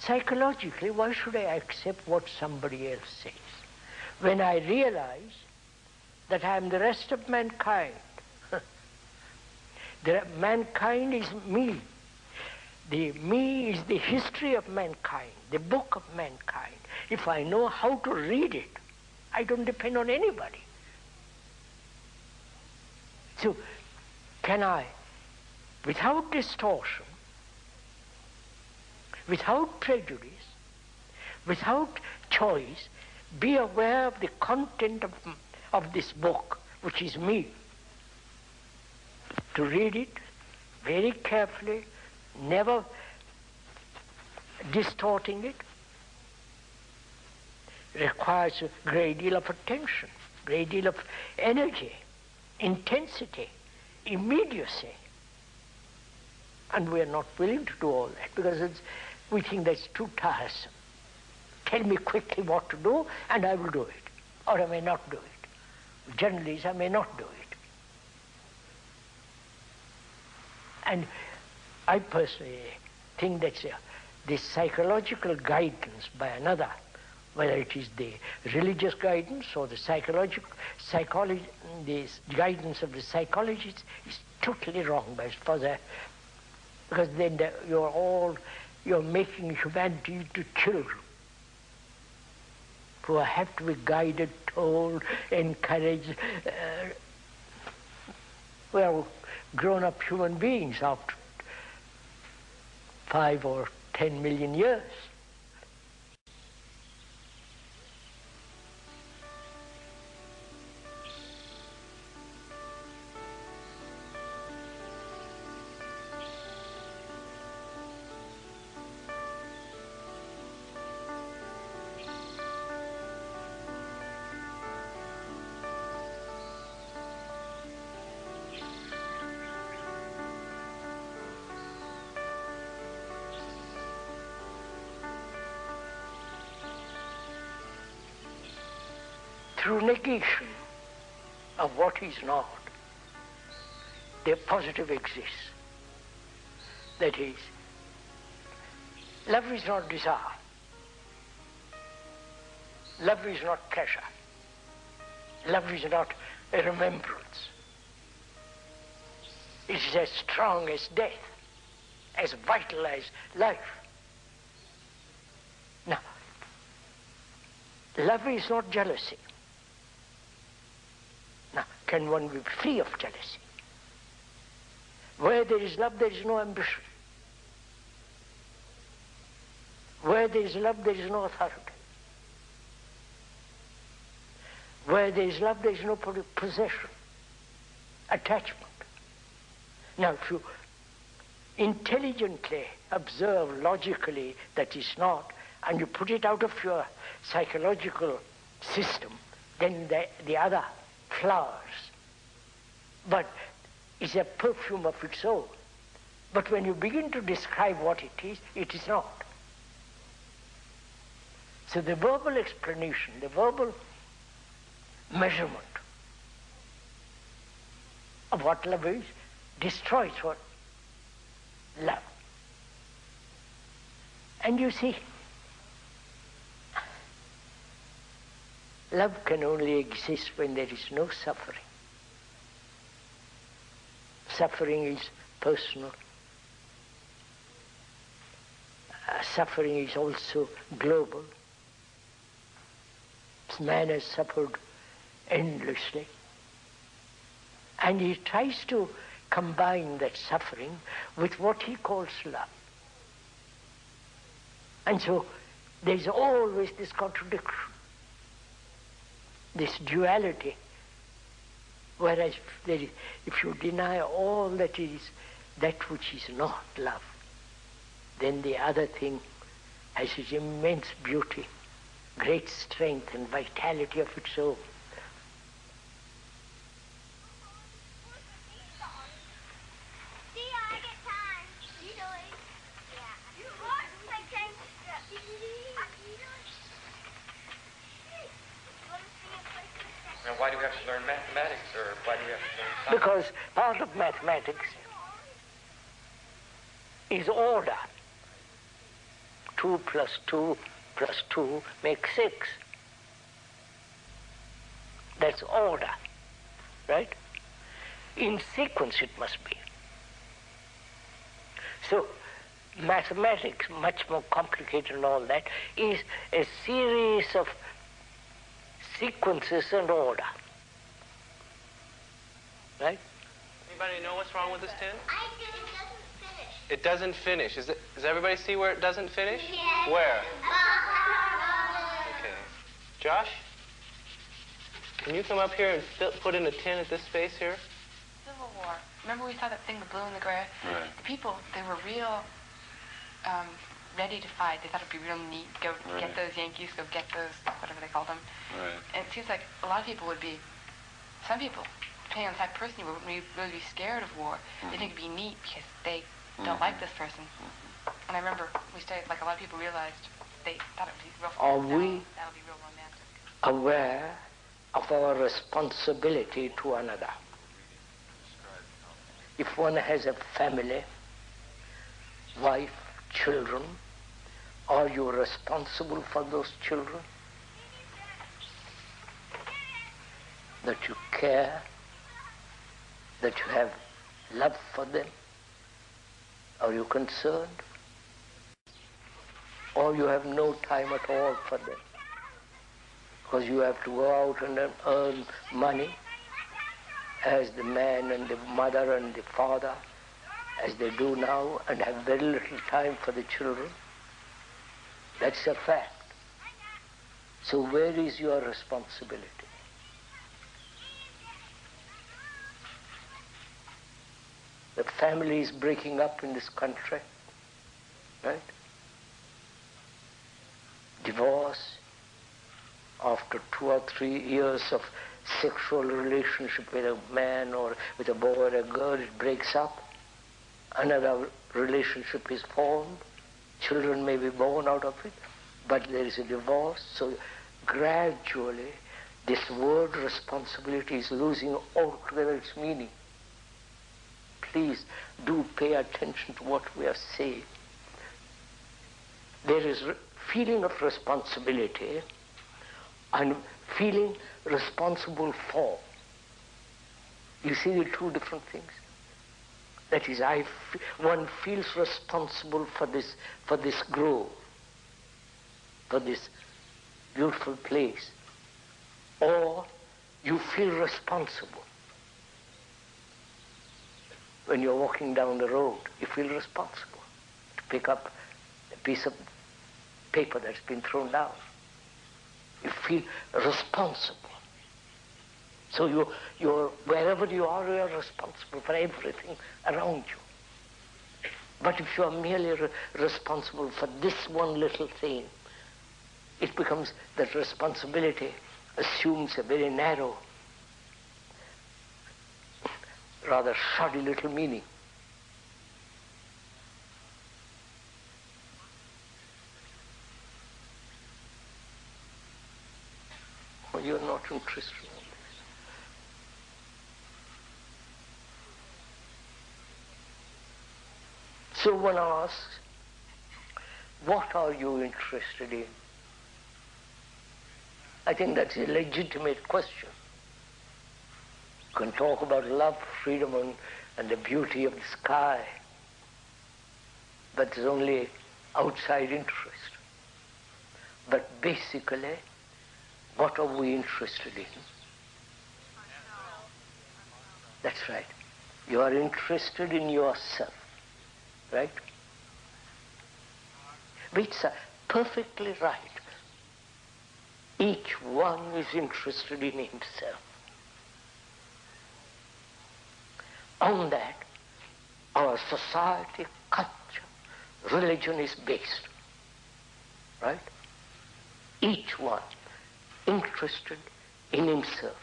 Psychologically, why should I accept what somebody else says? When I realize that I am the rest of mankind. Mankind is me. The me is the history of mankind, the book of mankind. If I know how to read it, I don't depend on anybody. So, can I, without distortion, without prejudice, without choice, be aware of the content of this book, which is me? To read it very carefully, never distorting it, requires a great deal of attention, great deal of energy, intensity, immediacy. And we are not willing to do all that because we think that's too tiresome. Tell me quickly what to do and I will do it, or I may not do it. Generally, I may not do it. And I personally think that the psychological guidance by another, whether it is the religious guidance or the psychology, the guidance of the psychologists, is totally wrong as far as because then you're making humanity into children who have to be guided, told, encouraged. We are grown-up human beings after 5 or 10 million years. through negation of what is not, the positive exists. That is, love is not desire. Love is not pleasure. Love is not a remembrance. It is as strong as death, as vital as life. Now, love is not jealousy. Now, can one be free of jealousy? Where there is love, there is no ambition. Where there is love, there is no authority. Where there is love, there is no possession, attachment. Now, if you intelligently observe logically that is not, and you put it out of your psychological system, then the other flowers. But it's a perfume of its own. But when you begin to describe what it is not. So the verbal explanation, the verbal measurement of what love is destroys what love. And you see, love can only exist when there is no suffering. Suffering is personal. Suffering is also global. Man has suffered endlessly. And he tries to combine that suffering with what he calls love. And so there's always this contradiction, this duality. Whereas if you deny all that is that which is not love, then the other thing has its immense beauty, great strength and vitality of its own. Now, why do we have to learn mathematics, or why do we have to learn science? Because part of mathematics is order. 2 plus 2 plus 2 makes 6. That's order, right? In sequence it must be. So mathematics, much more complicated and all that, is a series of sequences and order. Right? Anybody know what's wrong with this tin? I do. It doesn't finish. It doesn't finish. Does everybody see where it doesn't finish? Yes. Where? Okay. Josh? Can you come up here and put in a tin at this space here? Civil War. Remember we saw that thing, the blue and the gray? Right. The people, they were real ready to fight. They thought it'd be real neat. Go get those Yankees, go get those, whatever they called them. Right. And it seems like a lot of people would be, some people, depending on the type of person you were, would really be scared of war. They think it'd be neat because they don't like this person. And I remember we studied, like a lot of people realized they thought it would be real Are fun. we That would be real romantic. aware of our responsibility to another? If one has a family, wife, children, are you responsible for those children? That you care, that you have love for them? Are you concerned? Or you have no time at all for them? Because you have to go out and earn money as the man and the mother and the father, as they do now, and have very little time for the children. That's a fact. So where is your responsibility? The family is breaking up in this country, right? Divorce after 2 or 3 years of sexual relationship with a man or with a boy or a girl, it breaks up. Another relationship is formed. Children may be born out of it, but there is a divorce. So gradually This word responsibility is losing altogether its meaning. Please do pay attention to what we are saying. There is feeling of responsibility and feeling responsible for. You see the two different things. That is, one feels responsible for this grove, for this beautiful place, or you feel responsible. When you're walking down the road, you feel responsible to pick up a piece of paper that's been thrown down. You feel responsible. So you're wherever you are responsible for everything around you. But if you are merely responsible for this one little thing, it becomes that responsibility assumes a very narrow, rather shoddy little meaning. Well, you're not interested in this. So one asks, what are you interested in? I think that's a legitimate question. You can talk about love, freedom, and the beauty of the sky, but it's only outside interest. But basically, what are we interested in? That's right. You are interested in yourself, right? Which is perfectly right. Each one is interested in himself. On that, our society, culture, religion is based, right? Each one interested in himself,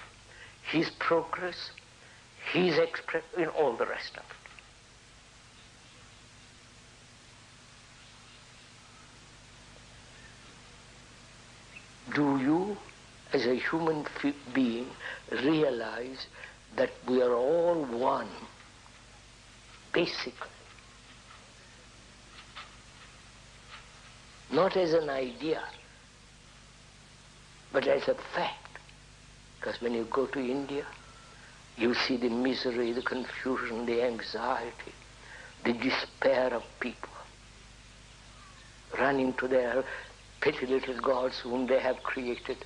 his progress, his expression, in all the rest of it. Do you, as a human being, realize that we are all one, basically? Not as an idea, but as a fact. Because when you go to India, you see the misery, the confusion, the anxiety, the despair of people running to their petty little gods whom they have created.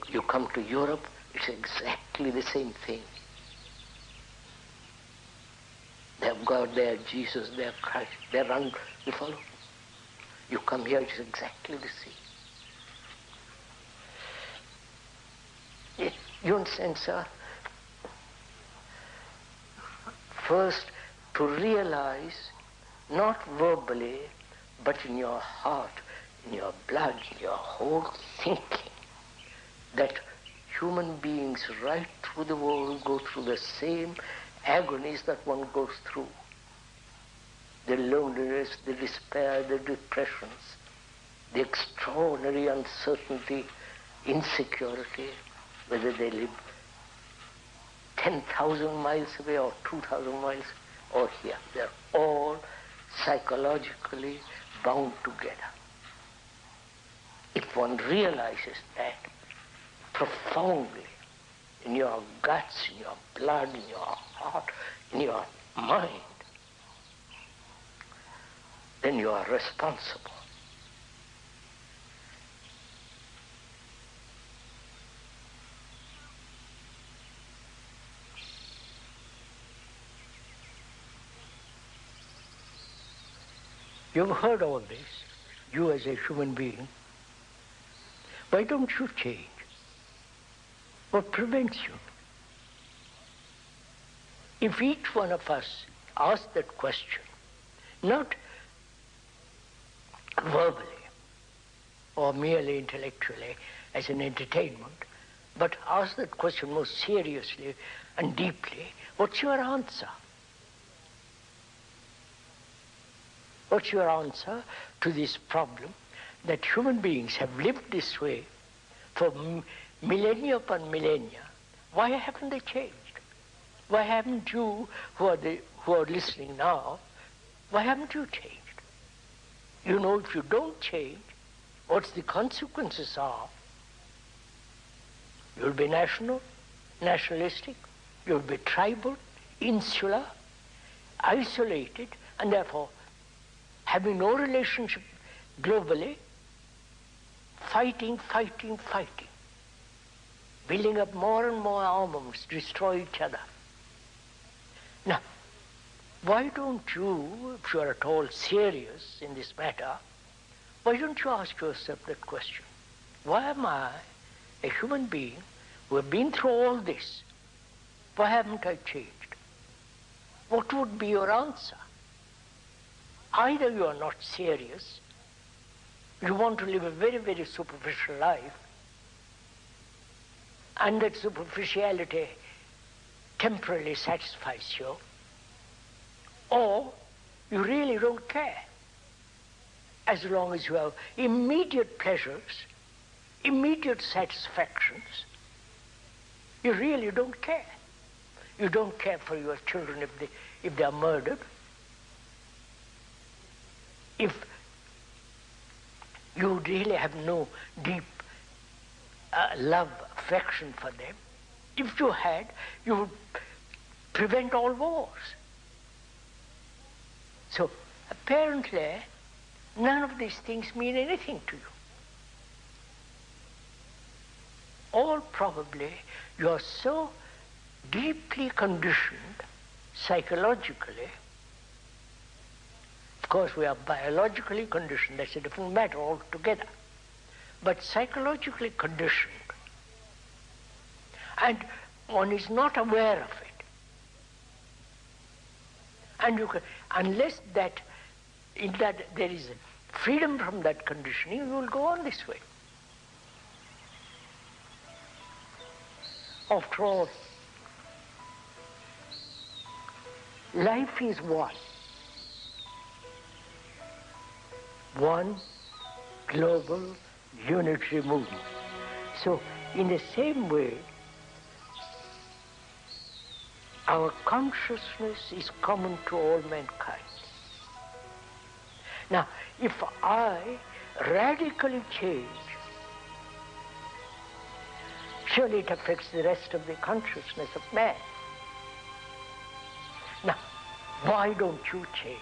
You come to Europe, it's exactly the same thing. They have God, they have Jesus, they have Christ, they run, you follow? You come here, it's exactly the same. Yes, you understand, sir? First, to realize, not verbally, but in your heart, in your blood, in your whole thinking, that human beings right through the world go through the same agonies that one goes through. The loneliness, the despair, the depressions, the extraordinary uncertainty, insecurity, whether they live 10,000 miles away or 2,000 miles or here. They're all psychologically bound together. If one realizes that profoundly in your guts, in your blood, in your heart, in your mind, then you are responsible. You've heard all this, you as a human being. Why don't you change? What prevents you? If each one of us asked that question, not verbally or merely intellectually as an entertainment, but ask that question most seriously and deeply, what's your answer? What's your answer to this problem that human beings have lived this way for millennia upon millennia, why haven't they changed? Why haven't you, who are listening now, why haven't you changed? You know, if you don't change, what's the consequences are? You'll be nationalistic, you'll be tribal, insular, isolated, and therefore having no relationship globally, fighting, building up more and more armaments, destroy each other. Now, why don't you, if you are at all serious in this matter, why don't you ask yourself that question? Why am I, a human being who have been through all this, why haven't I changed? What would be your answer? Either you are not serious, you want to live a very, very superficial life, and that superficiality temporarily satisfies you, or you really don't care. As long as you have immediate pleasures, immediate satisfactions, you really don't care. You don't care for your children if they are murdered. If you really have no deep love, affection for them, if you had, you would prevent all wars. So apparently, none of these things mean anything to you. All probably you are so deeply conditioned psychologically. Of course, we are biologically conditioned, that's a different matter altogether. But psychologically conditioned, and one is not aware of it. And you can, unless that there is freedom from that conditioning, you will go on this way. After all, life is one global unitary movement. So in the same way, our consciousness is common to all mankind. Now, if I radically change, surely it affects the rest of the consciousness of man. Now, why don't you change?